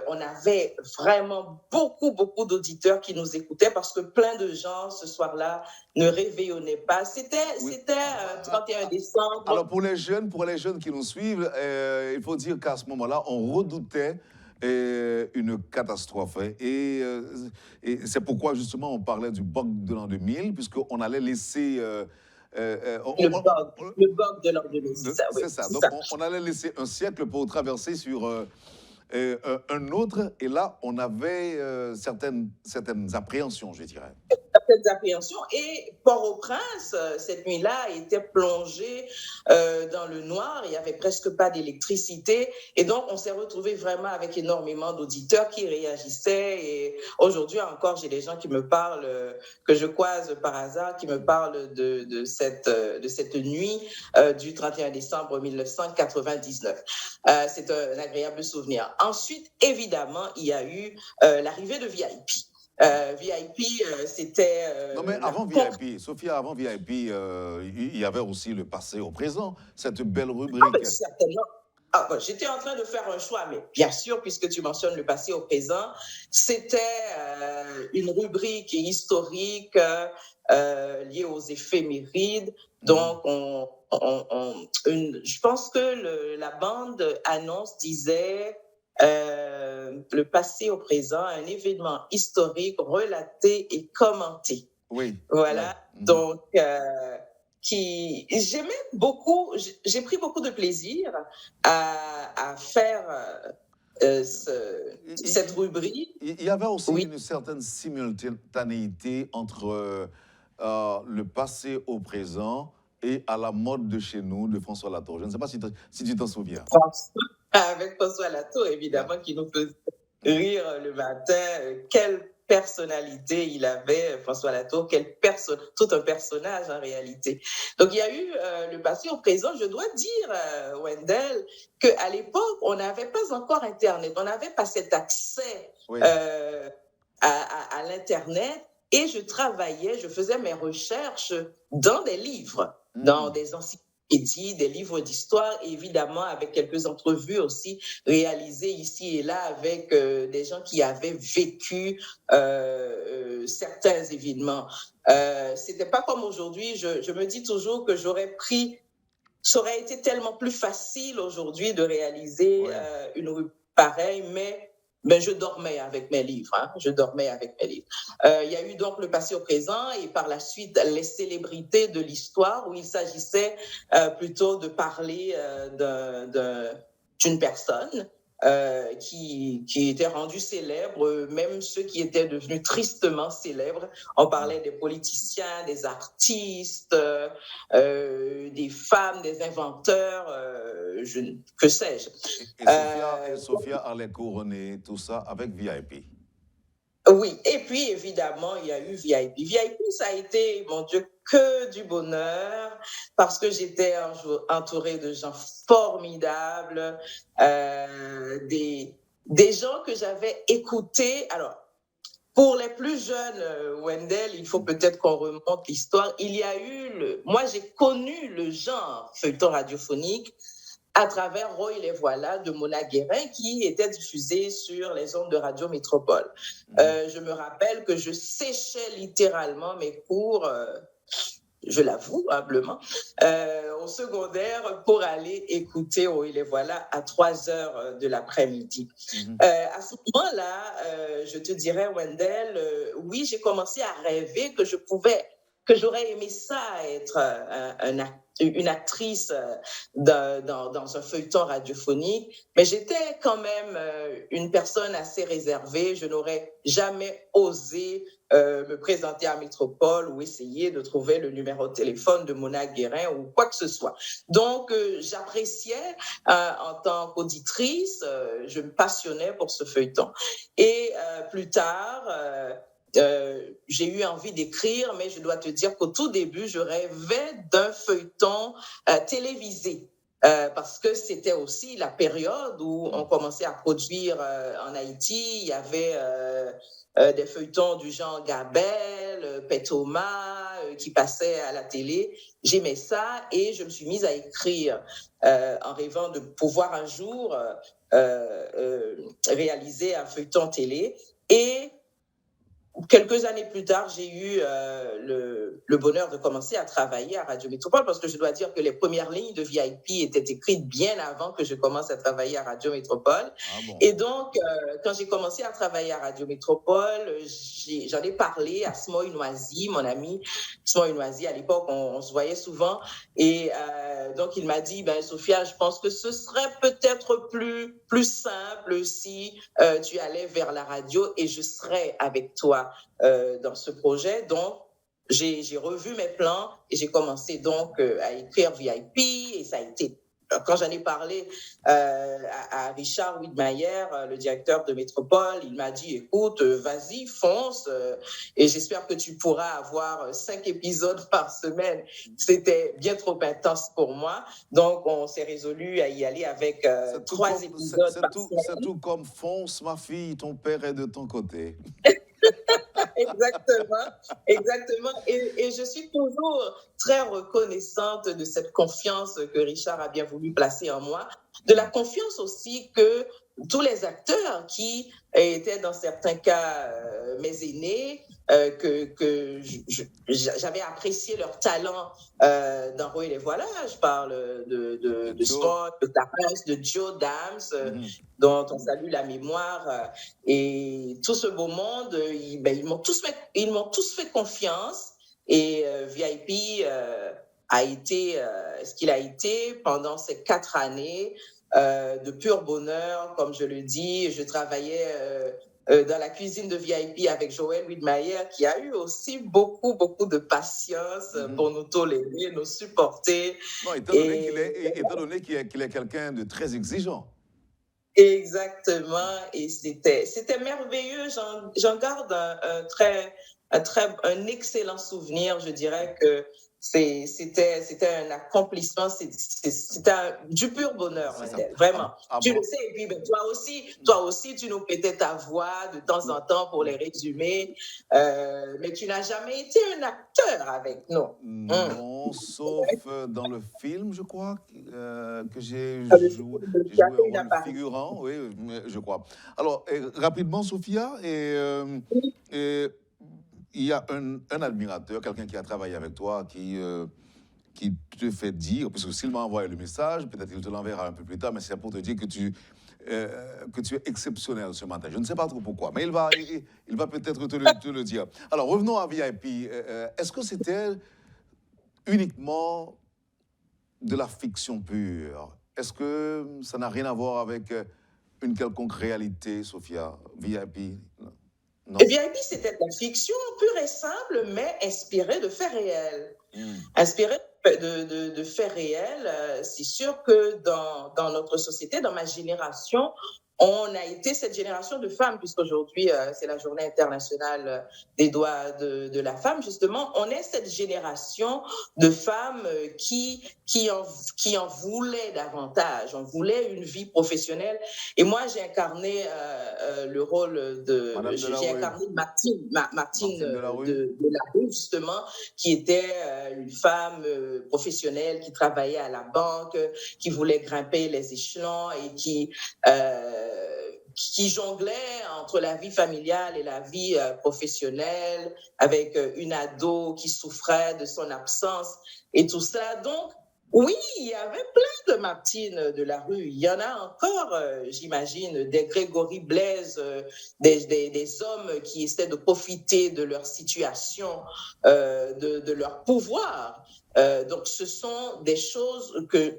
on avait vraiment beaucoup d'auditeurs qui nous écoutaient parce que plein de gens, ce soir-là, ne réveillonaient pas. C'était 31 décembre. Alors, pour les jeunes qui nous suivent, il faut dire qu'à ce moment-là, on redoutait une catastrophe. Et c'est pourquoi, justement, on parlait du bug de l'an 2000, puisqu'on allait laisser... le bug de l'an 2000, c'est ça. C'est ça. Donc, on allait laisser un siècle pour traverser sur un autre. Et là, on avait certaines appréhensions, je dirais. Certaines appréhensions. Et Port-au-Prince, cette nuit-là, était plongé dans le noir. Il n'y avait presque pas d'électricité. Et donc, on s'est retrouvé vraiment avec énormément d'auditeurs qui réagissaient. Et aujourd'hui encore, j'ai des gens qui me parlent, que je croise par hasard, qui me parlent de cette nuit du 31 décembre 1999. C'est un agréable souvenir. Ensuite, évidemment, il y a eu l'arrivée de VIP. VIP, c'était... non, mais avant VIP, Sophia, avant VIP, il y avait aussi le passé au présent, cette belle rubrique. Ah, certainement. J'étais en train de faire un choix, mais bien sûr, puisque tu mentionnes le passé au présent, c'était une rubrique historique liée aux éphémérides. Donc, je pense que la bande-annonce disait... le passé au présent, un événement historique relaté et commenté. Oui. Voilà. Ouais. Donc, j'aimais beaucoup, j'ai pris beaucoup de plaisir à faire cette rubrique. Il y avait aussi une certaine simultanéité entre le passé au présent et à la mode de chez nous de François Latour. Je ne sais pas si tu t'en souviens. Avec François Latour, évidemment, qui nous faisait rire le matin. Quelle personnalité il avait, François Latour, tout un personnage en réalité. Donc, il y a eu le passé au présent. Je dois dire, Wendell, qu'à l'époque, on n'avait pas encore Internet. On n'avait pas cet accès à l'Internet. Et je faisais mes recherches dans des livres, dans des encyclopédies, des livres d'histoire, et évidemment avec quelques entrevues aussi réalisées ici et là avec des gens qui avaient vécu certains événements. C'était pas comme aujourd'hui. Je me dis toujours que ça aurait été tellement plus facile aujourd'hui de réaliser une rubrique pareille, mais je dormais avec mes livres. Il y a eu donc le passé au présent et par la suite les célébrités de l'histoire où il s'agissait plutôt de parler d'une personne. qui étaient rendus célèbres, même ceux qui étaient devenus tristement célèbres. On parlait des politiciens, des artistes, des femmes, des inventeurs, que sais-je. Et Sophia allait couronner tout ça avec VIP. Oui, et puis évidemment, il y a eu VIP. VIP, ça a été, mon Dieu, que du bonheur, parce que j'étais entourée de gens formidables, des gens que j'avais écoutés. Alors, pour les plus jeunes, Wendell, il faut peut-être qu'on remonte l'histoire. Il y a eu, moi j'ai connu le genre feuilleton radiophonique à travers Roy les voilà de Mona Guérin qui était diffusé sur les ondes de Radio Métropole. Je me rappelle que je séchais littéralement mes cours, je l'avoue humblement, au secondaire pour aller écouter Roy les voilà à 3h de l'après-midi. À ce moment-là, je te dirais, Wendell, oui, j'ai commencé à rêver que j'aurais aimé ça, être une actrice dans un feuilleton radiophonique, mais j'étais quand même une personne assez réservée. Je n'aurais jamais osé me présenter à Métropole ou essayer de trouver le numéro de téléphone de Mona Guérin ou quoi que ce soit. Donc, j'appréciais en tant qu'auditrice, je me passionnais pour ce feuilleton. Et plus tard, j'ai eu envie d'écrire, mais je dois te dire qu'au tout début, je rêvais d'un feuilleton télévisé. Parce que c'était aussi la période où on commençait à produire en Haïti. Il y avait des feuilletons du genre Gabel, Petoma, qui passaient à la télé. J'aimais ça et je me suis mise à écrire en rêvant de pouvoir un jour réaliser un feuilleton télé. Et quelques années plus tard, j'ai eu le bonheur de commencer à travailler à Radio Métropole parce que je dois dire que les premières lignes de VIP étaient écrites bien avant que je commence à travailler à Radio Métropole. Ah bon. Et donc, quand j'ai commencé à travailler à Radio Métropole, j'en ai parlé à Smoy Noisy, mon ami Smoy Noisy. À l'époque, on se voyait souvent. Et donc, il m'a dit, Sophia, je pense que ce serait peut-être plus simple si tu allais vers la radio et je serais avec toi dans ce projet. Donc, j'ai revu mes plans et j'ai commencé donc à écrire VIP et ça a été, quand j'en ai parlé à Richard Widmayer, le directeur de Métropole, il m'a dit, écoute, vas-y, fonce et j'espère que tu pourras avoir 5 épisodes par semaine. C'était bien trop intense pour moi. Donc, on s'est résolu à y aller avec 3 épisodes par semaine. C'est tout comme fonce, ma fille, ton père est de ton côté. Exactement. Et je suis toujours très reconnaissante de cette confiance que Richard a bien voulu placer en moi, de la confiance aussi que tous les acteurs qui étaient dans certains cas mes aînés, que j'avais apprécié leur talent dans Roy les voilà. Je parle de Scott, de Tapes, de Joe Dams, dont on salue la mémoire. Et tout ce beau monde, ils m'ont tous fait confiance. Et VIP a été ce qu'il a été pendant ces 4 années de pur bonheur, comme je le dis. Je travaillais dans la cuisine de VIP avec Joël Widmayer, qui a eu aussi beaucoup de patience pour nous tolérer, nous supporter. Non, étant donné qu'il est quelqu'un de très exigeant. Exactement, et c'était merveilleux. J'en garde un excellent souvenir. Je dirais que c'était un accomplissement, c'était du pur bonheur, Wendell, vraiment. Tu le sais, et puis toi aussi, tu nous prêtais ta voix de temps en temps pour les résumer, mais tu n'as jamais été un acteur avec nous. Non, sauf dans le film, je crois, que j'ai joué un rôle figurant, oui, je crois. Alors, rapidement, Sophia, il y a un admirateur, quelqu'un qui a travaillé avec toi, qui te fait dire, parce que s'il m'a envoyé le message, peut-être qu'il te l'enverra un peu plus tard, mais c'est pour te dire que tu es exceptionnel ce matin. Je ne sais pas trop pourquoi, mais il va peut-être te le dire. Alors, revenons à VIP. Est-ce que c'était uniquement de la fiction pure? Est-ce que ça n'a rien à voir avec une quelconque réalité, Sophia? VIP? Non. VIP, c'était de la fiction pure et simple, mais inspirée de faits réels. Inspirée de faits réels, c'est sûr que dans notre société, dans ma génération, on a été cette génération de femmes, puisqu'aujourd'hui, c'est la journée internationale des droits de la femme, justement. On est cette génération de femmes qui en voulaient davantage. On voulait une vie professionnelle. Et moi, j'ai incarné le rôle de... J'ai incarné Martine de la Rue, justement, qui était une femme professionnelle qui travaillait à la banque, qui voulait grimper les échelons et qui jonglait entre la vie familiale et la vie professionnelle, avec une ado qui souffrait de son absence et tout ça. Donc, oui, il y avait plein de Martine de la Rue. Il y en a encore, j'imagine, des Grégory Blaise, des hommes qui essaient de profiter de leur situation, de leur pouvoir. Donc, ce sont des choses que,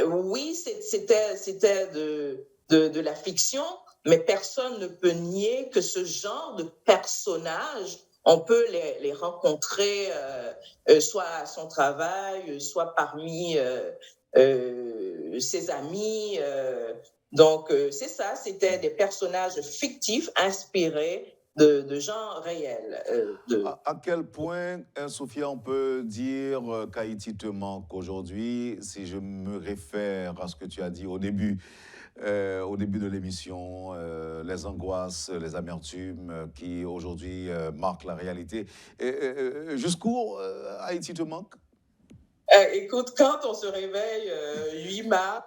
oui, c'était de la fiction, mais personne ne peut nier que ce genre de personnages, on peut les rencontrer soit à son travail, soit parmi ses amis. Donc, c'est ça, c'était des personnages fictifs inspirés de gens réels. À quel point, Sophia, on peut dire qu'Haïti te manque aujourd'hui, si je me réfère à ce que tu as dit au début de l'émission, les angoisses, les amertumes qui aujourd'hui marquent la réalité. Jusqu'où Haïti te manque? Écoute, quand on se réveille 8 mars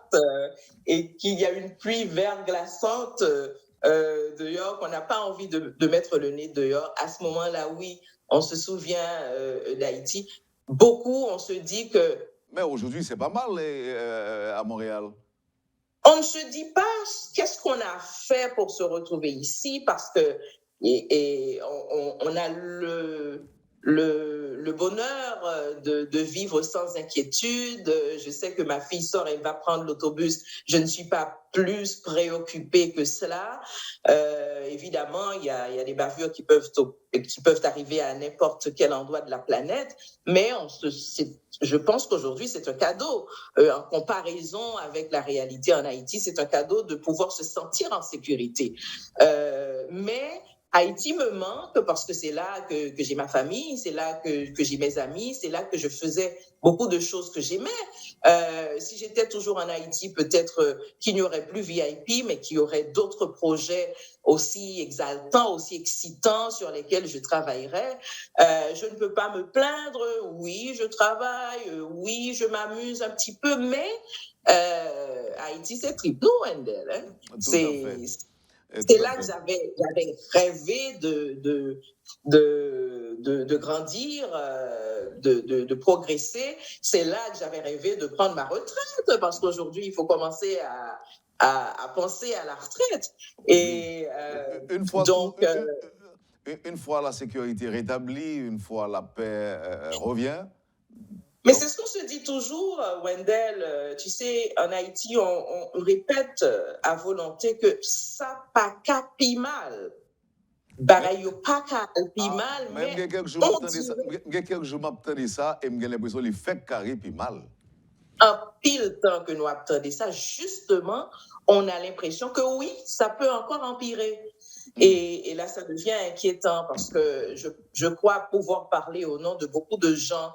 et qu'il y a une pluie verglaçante dehors, qu'on n'a pas envie de mettre le nez dehors, à ce moment-là, oui, on se souvient d'Haïti. Beaucoup, on se dit que... Mais aujourd'hui, c'est pas mal à Montréal. On ne se dit pas qu'est-ce qu'on a fait pour se retrouver ici, parce que on a le bonheur de vivre sans inquiétude. Je sais que ma fille sort, elle va prendre l'autobus. Je ne suis pas plus préoccupée que cela. Évidemment, il y a des bavures qui peuvent arriver à n'importe quel endroit de la planète, mais je pense qu'aujourd'hui, c'est un cadeau. En comparaison avec la réalité en Haïti, c'est un cadeau de pouvoir se sentir en sécurité. Mais Haïti me manque parce que c'est là que j'ai ma famille, c'est là que j'ai mes amis, c'est là que je faisais beaucoup de choses que j'aimais. Si j'étais toujours en Haïti, peut-être qu'il n'y aurait plus VIP, mais qu'il y aurait d'autres projets aussi exaltants, aussi excitants sur lesquels je travaillerais. Je ne peux pas me plaindre. Oui, je travaille. Oui, je m'amuse un petit peu, mais Haïti, c'est triple, Wendell. Hein? C'est là que j'avais rêvé de grandir, de progresser. C'est là que j'avais rêvé de prendre ma retraite, parce qu'aujourd'hui, il faut commencer à penser à la retraite. Et une fois la sécurité rétablie, une fois la paix revient. Mais c'est ce qu'on se dit toujours, Wendell. Tu sais, en Haïti, on répète à volonté que ça pas capi mal. Barayo pas capi mal, mais quelques jours m'attendais ça et j'ai l'impression qu'il fait carré puis mal. En pile temps que nous attendons ça, justement, on a l'impression que oui, ça peut encore empirer. Et là, ça devient inquiétant parce que je crois pouvoir parler au nom de beaucoup de gens,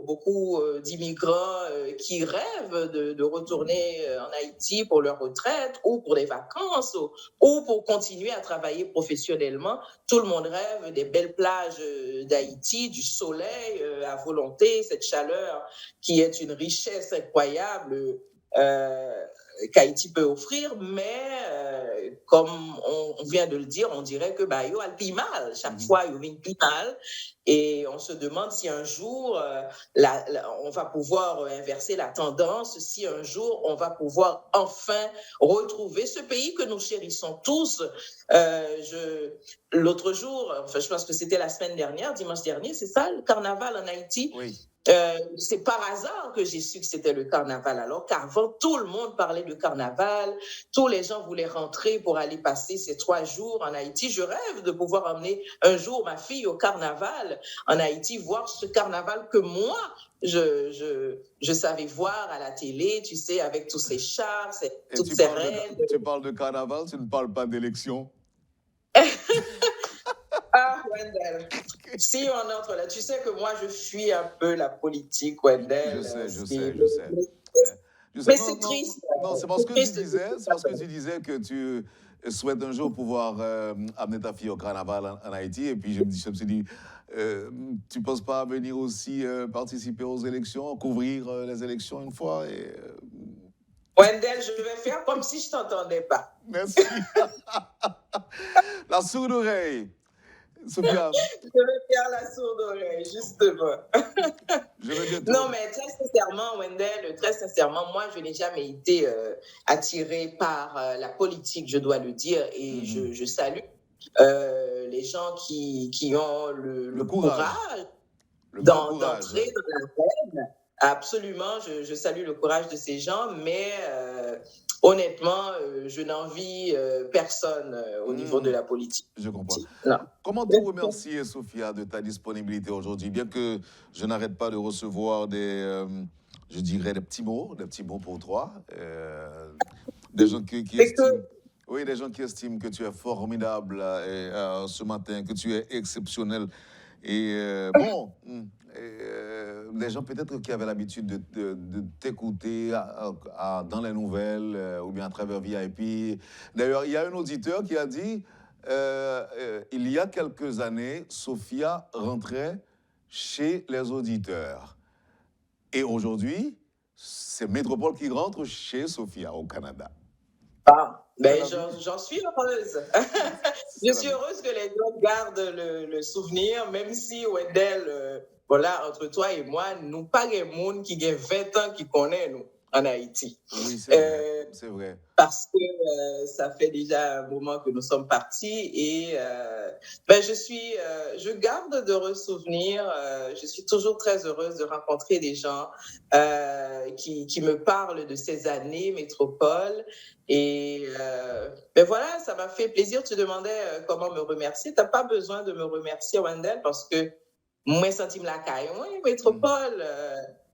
beaucoup d'immigrants qui rêvent de retourner en Haïti pour leur retraite ou pour des vacances ou pour continuer à travailler professionnellement. Tout le monde rêve des belles plages d'Haïti, du soleil à volonté, cette chaleur qui est une richesse incroyable qu'Haïti peut offrir, mais comme on vient de le dire, on dirait que yo a le plus mal. Chaque fois, il y a plus mal. Et on se demande si un jour, on va pouvoir inverser la tendance, si un jour, on va pouvoir enfin retrouver ce pays que nous chérissons tous. L'autre jour, je pense que c'était la semaine dernière, dimanche dernier, c'est ça, le carnaval en Haïti. Oui. c'est par hasard que j'ai su que c'était le carnaval, alors qu'avant, tout le monde parlait de carnaval, tous les gens voulaient rentrer pour aller passer ces 3 jours en Haïti. Je rêve de pouvoir emmener un jour ma fille au carnaval en Haïti, voir ce carnaval que moi, je savais voir à la télé, tu sais, avec tous ces chars, toutes ces reines. Tu parles de carnaval, tu ne parles pas d'élection. Ah, Wendell, si on entre là, tu sais que moi, je fuis un peu la politique, Wendell. Je sais. Mais c'est triste. Non, c'est parce que tu disais que tu souhaites un jour pouvoir amener ta fille au carnaval en Haïti. Et puis je me suis dit, tu ne penses pas venir aussi participer aux élections, couvrir les élections une fois Wendell, je vais faire comme si je ne t'entendais pas. Merci. La sourde oreille. Sophia. Je vais faire la sourde oreille, justement. Non, mais très sincèrement, Wendell, très sincèrement, moi, je n'ai jamais été attirée par la politique, je dois le dire, et je salue les gens qui ont le courage d'entrer dans la scène. Absolument, je salue le courage de ces gens, mais honnêtement, je n'envie personne au niveau de la politique. Je comprends. Non. Comment te remercier, Sophia, de ta disponibilité aujourd'hui, bien que je n'arrête pas de recevoir je dirais, des petits mots pour toi, des gens qui estiment... Oui, des gens qui estiment que tu es formidable ce matin, que tu es exceptionnel. Et des gens peut-être qui avaient l'habitude de t'écouter dans les nouvelles ou bien à travers VIP. D'ailleurs, il y a un auditeur qui a dit, il y a quelques années, Sophia rentrait chez les auditeurs. Et aujourd'hui, c'est Métropole qui rentre chez Sophia au Canada. Ben, j'en suis heureuse. Je suis heureuse que les gens gardent le souvenir, même si Wendell, voilà, entre toi et moi, nous pas des monde qui a 20 ans qui connaît nous en Haïti. Oui, c'est vrai. Parce que ça fait déjà un moment que nous sommes partis et ben, je garde d'heureux souvenirs. Je suis toujours très heureuse de rencontrer des gens qui me parlent de ces années Métropole. Et ben voilà, ça m'a fait plaisir. Tu demandais comment me remercier. Tu n'as pas besoin de me remercier, Wendell, parce que moi, senti la caille, Métropole.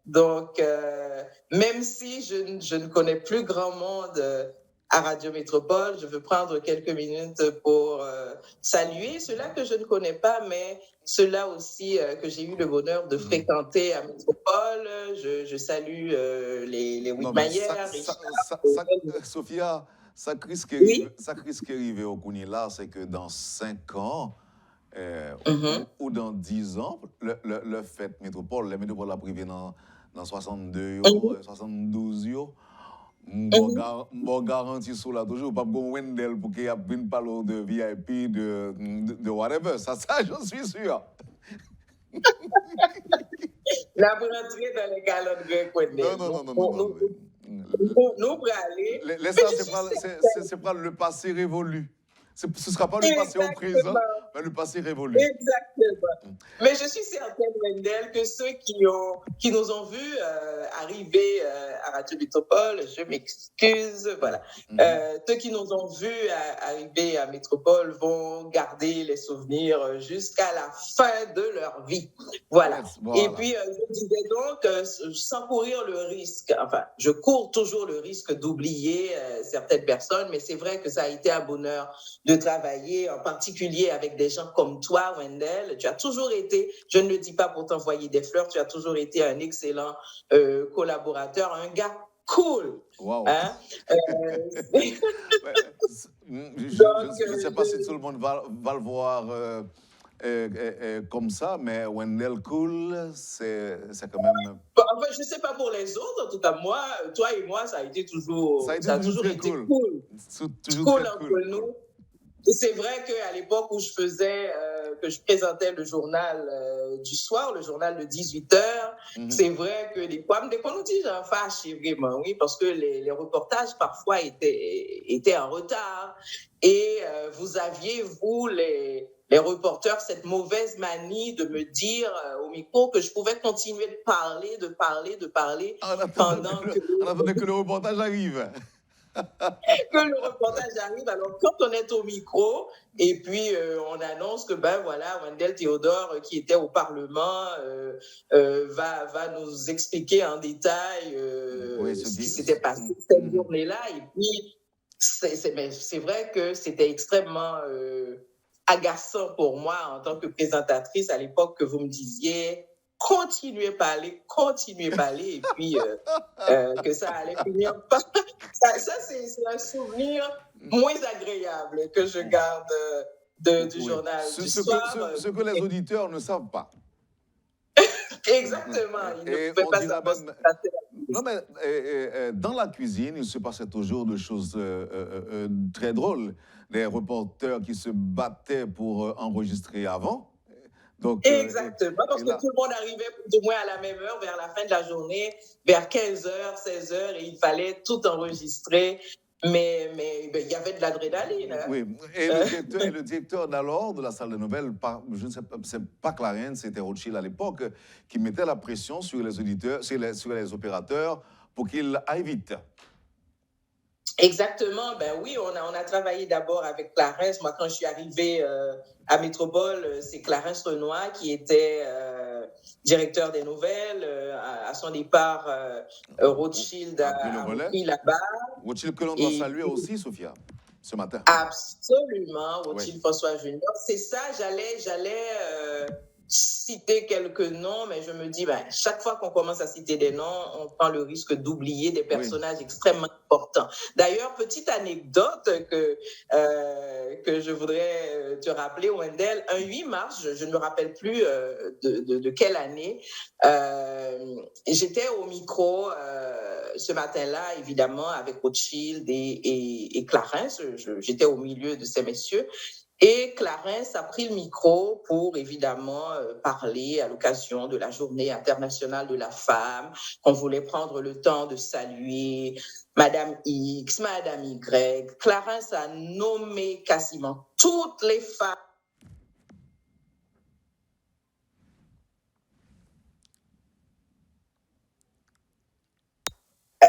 Donc, même si je ne connais plus grand monde à Radio Métropole, je veux prendre quelques minutes pour saluer ceux-là que je ne connais pas, mais ceux-là aussi que j'ai eu le bonheur de fréquenter à Métropole. Je salue les Whitmayer. Sophia, ça risque qui arrive au Kounila, c'est que dans 5 ans, ou dans 10 ans, le fait Métropole, les Métropoles a privé dans 62, 72, je garantis sur là toujours, pas bon Wendell pour qu'il y ait une parole de VIP, de whatever. Ça, j'en suis sûr. Là, vous rentrez dans les calendriers Wendell. Non. Nous, pour aller. C'est pas le passé révolu. Ce ne sera pas le passé au présent, mais le passé révolu. Exactement. Mais je suis certaine, Wendell, que ceux qui nous ont vus arriver à Radio Métropole, je m'excuse, voilà. Ceux qui nous ont vus arriver à Métropole vont garder les souvenirs jusqu'à la fin de leur vie. Voilà. Et puis, je disais donc, sans courir le risque, enfin, je cours toujours le risque d'oublier certaines personnes, mais c'est vrai que ça a été un bonheur de travailler, en particulier avec des gens comme toi, Wendell. Tu as toujours été, je ne le dis pas pour t'envoyer des fleurs, tu as toujours été un excellent collaborateur, un gars cool. Wow. Hein? Je ne sais pas si tout le monde va le voir comme ça, mais Wendell Cool, c'est quand même... Enfin, je ne sais pas pour les autres, en tout cas moi, toi et moi, ça a toujours été cool. Cool entre nous. C'est vrai qu'à l'époque où que je présentais le journal du soir, le journal de 18h, c'est vrai que des fois nous dit j'en fâche vraiment, oui, parce que les reportages parfois étaient en retard et vous aviez, vous, les les reporters cette mauvaise manie de me dire au micro que je pouvais continuer de parler pendant que le reportage arrive. Que le reportage arrive. Alors, quand on est au micro, et puis on annonce que, Wendell Théodore, qui était au Parlement, va nous expliquer en détail ce qui s'était passé cette journée-là. Et puis, c'est vrai que c'était extrêmement agaçant pour moi en tant que présentatrice à l'époque que vous me disiez continuez à parler, et puis que ça allait finir par... Ça c'est un souvenir moins agréable que je garde du journal du soir. Ce que les auditeurs ne savent pas. Exactement, ils ne pouvaient pas savoir ce qui passait. Non, mais dans la cuisine, il se passait toujours des choses très drôles. Les reporters qui se battaient pour enregistrer avant. Donc, exactement, parce que tout le monde arrivait plus ou moins à la même heure, vers la fin de la journée, vers 15h, 16h, et il fallait tout enregistrer. Mais il y avait de l'adrénaline. Hein. Oui, et le directeur d'alors de la salle de nouvelles, je ne sais pas, c'est pas Clarence, c'était Rothschild à l'époque, qui mettait la pression sur les auditeurs, sur les opérateurs pour qu'ils aillent vite. Exactement, ben oui, on a travaillé d'abord avec Clarence. Moi, quand je suis arrivée à Métropole, c'est Clarence Renoir qui était directeur des nouvelles. À son départ, Rothschild a pris la barre. Rothschild que l'on doit saluer aussi, Sophia, ce matin. Absolument, Rothschild François Junior. C'est ça, j'allais citer quelques noms, mais je me dis, chaque fois qu'on commence à citer des noms, on prend le risque d'oublier des personnages extrêmement importants. D'ailleurs, petite anecdote que je voudrais te rappeler, Wendell, un 8 mars, je ne me rappelle plus de quelle année, j'étais au micro ce matin-là, évidemment, avec Rothschild et Clarence. J'étais au milieu de ces messieurs. Et Clarence a pris le micro pour évidemment parler à l'occasion de la Journée internationale de la femme. On voulait prendre le temps de saluer Madame X, Madame Y. Clarence a nommé quasiment toutes les femmes.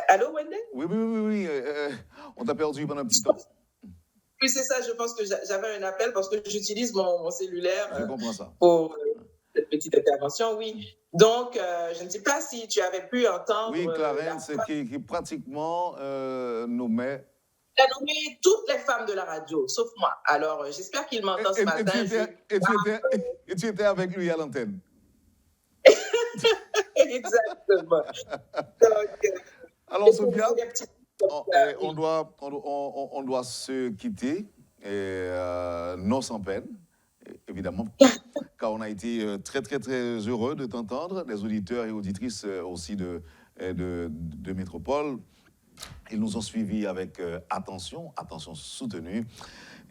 Allô, Wendell? Oui. On t'a perdu pendant un petit temps. Oui, c'est ça, je pense que j'avais un appel parce que j'utilise mon cellulaire ça. Pour cette petite intervention, oui. Donc, je ne sais pas si tu avais pu entendre... Oui, Clarence, qui pratiquement nommait... Il a nommé toutes les femmes de la radio, sauf moi. Alors, j'espère qu'il m'entend ce matin. Et tu étais avec lui à l'antenne. Exactement. Donc, alors, Sophia... On doit se quitter, non sans peine, évidemment, car on a été très heureux de t'entendre, les auditeurs et auditrices aussi de Métropole. Ils nous ont suivis avec attention soutenue.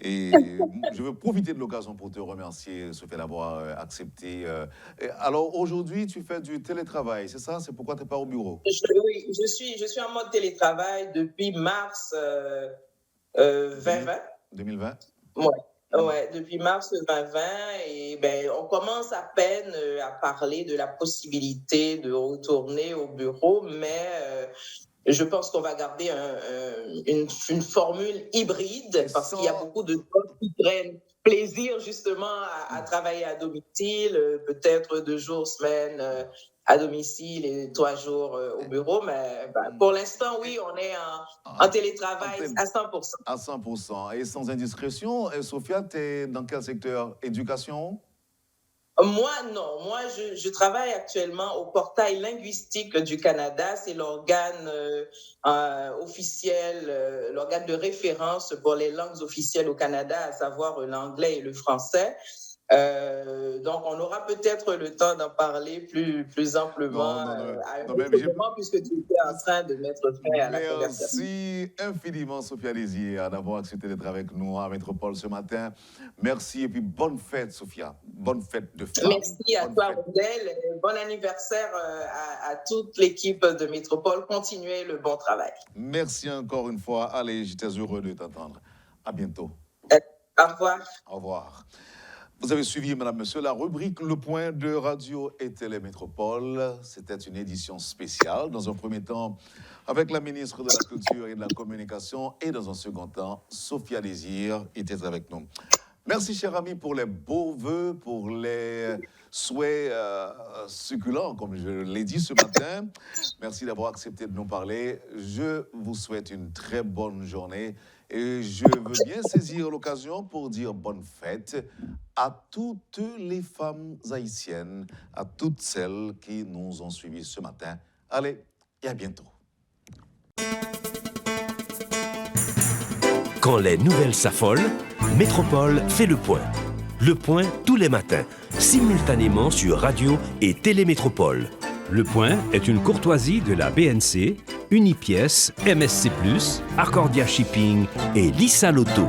Et je veux profiter de l'occasion pour te remercier, Sophia, d'avoir accepté. Alors, aujourd'hui, tu fais du télétravail, c'est ça? C'est pourquoi tu n'es pas au bureau? Oui, je suis en mode télétravail depuis mars 2020. 2020? Ouais, depuis mars 2020. Et on commence à peine à parler de la possibilité de retourner au bureau, mais... je pense qu'on va garder une formule hybride parce qu'il y a beaucoup de gens qui prennent plaisir justement à travailler à domicile, peut-être 2 jours, semaine à domicile et 3 jours au bureau. Mais pour l'instant, oui, on est en télétravail à 100%. À 100%. Et sans indiscrétion, Sophia, tu es dans quel secteur? Éducation? Moi, non. Moi, je travaille actuellement au portail linguistique du Canada. C'est l'organe officiel, l'organe de référence pour les langues officielles au Canada, à savoir l'anglais et le français. Donc, on aura peut-être le temps d'en parler plus amplement à un autre moment, puisque tu étais en train de mettre fin à la conversation. Merci infiniment, Sophia Désir, d'avoir accepté d'être avec nous à Métropole ce matin. Merci et puis bonne fête, Sophia. Bonne fête de femme. Merci à toi, Wendell. Bon anniversaire à toute l'équipe de Métropole. Continuez le bon travail. Merci encore une fois. Allez, j'étais heureux de t'entendre. À bientôt. Au revoir. Au revoir. Vous avez suivi, mesdames, messieurs, la rubrique Le Point de Radio et Télémétropole. C'était une édition spéciale. Dans un premier temps, avec la ministre de la Culture et de la Communication. Et dans un second temps, Sophia Désir était avec nous. Merci, chers amis, pour les beaux vœux, pour les souhaits succulents, comme je l'ai dit ce matin. Merci d'avoir accepté de nous parler. Je vous souhaite une très bonne journée. Et je veux bien saisir l'occasion pour dire bonne fête à toutes les femmes haïtiennes, à toutes celles qui nous ont suivis ce matin. Allez, et à bientôt. Quand les nouvelles s'affolent, Métropole fait le point. Le point tous les matins, simultanément sur Radio et Télémétropole. Le Point est une courtoisie de la BNC, Unipièce, MSC+, Accordia Shipping et Lisa Lotto.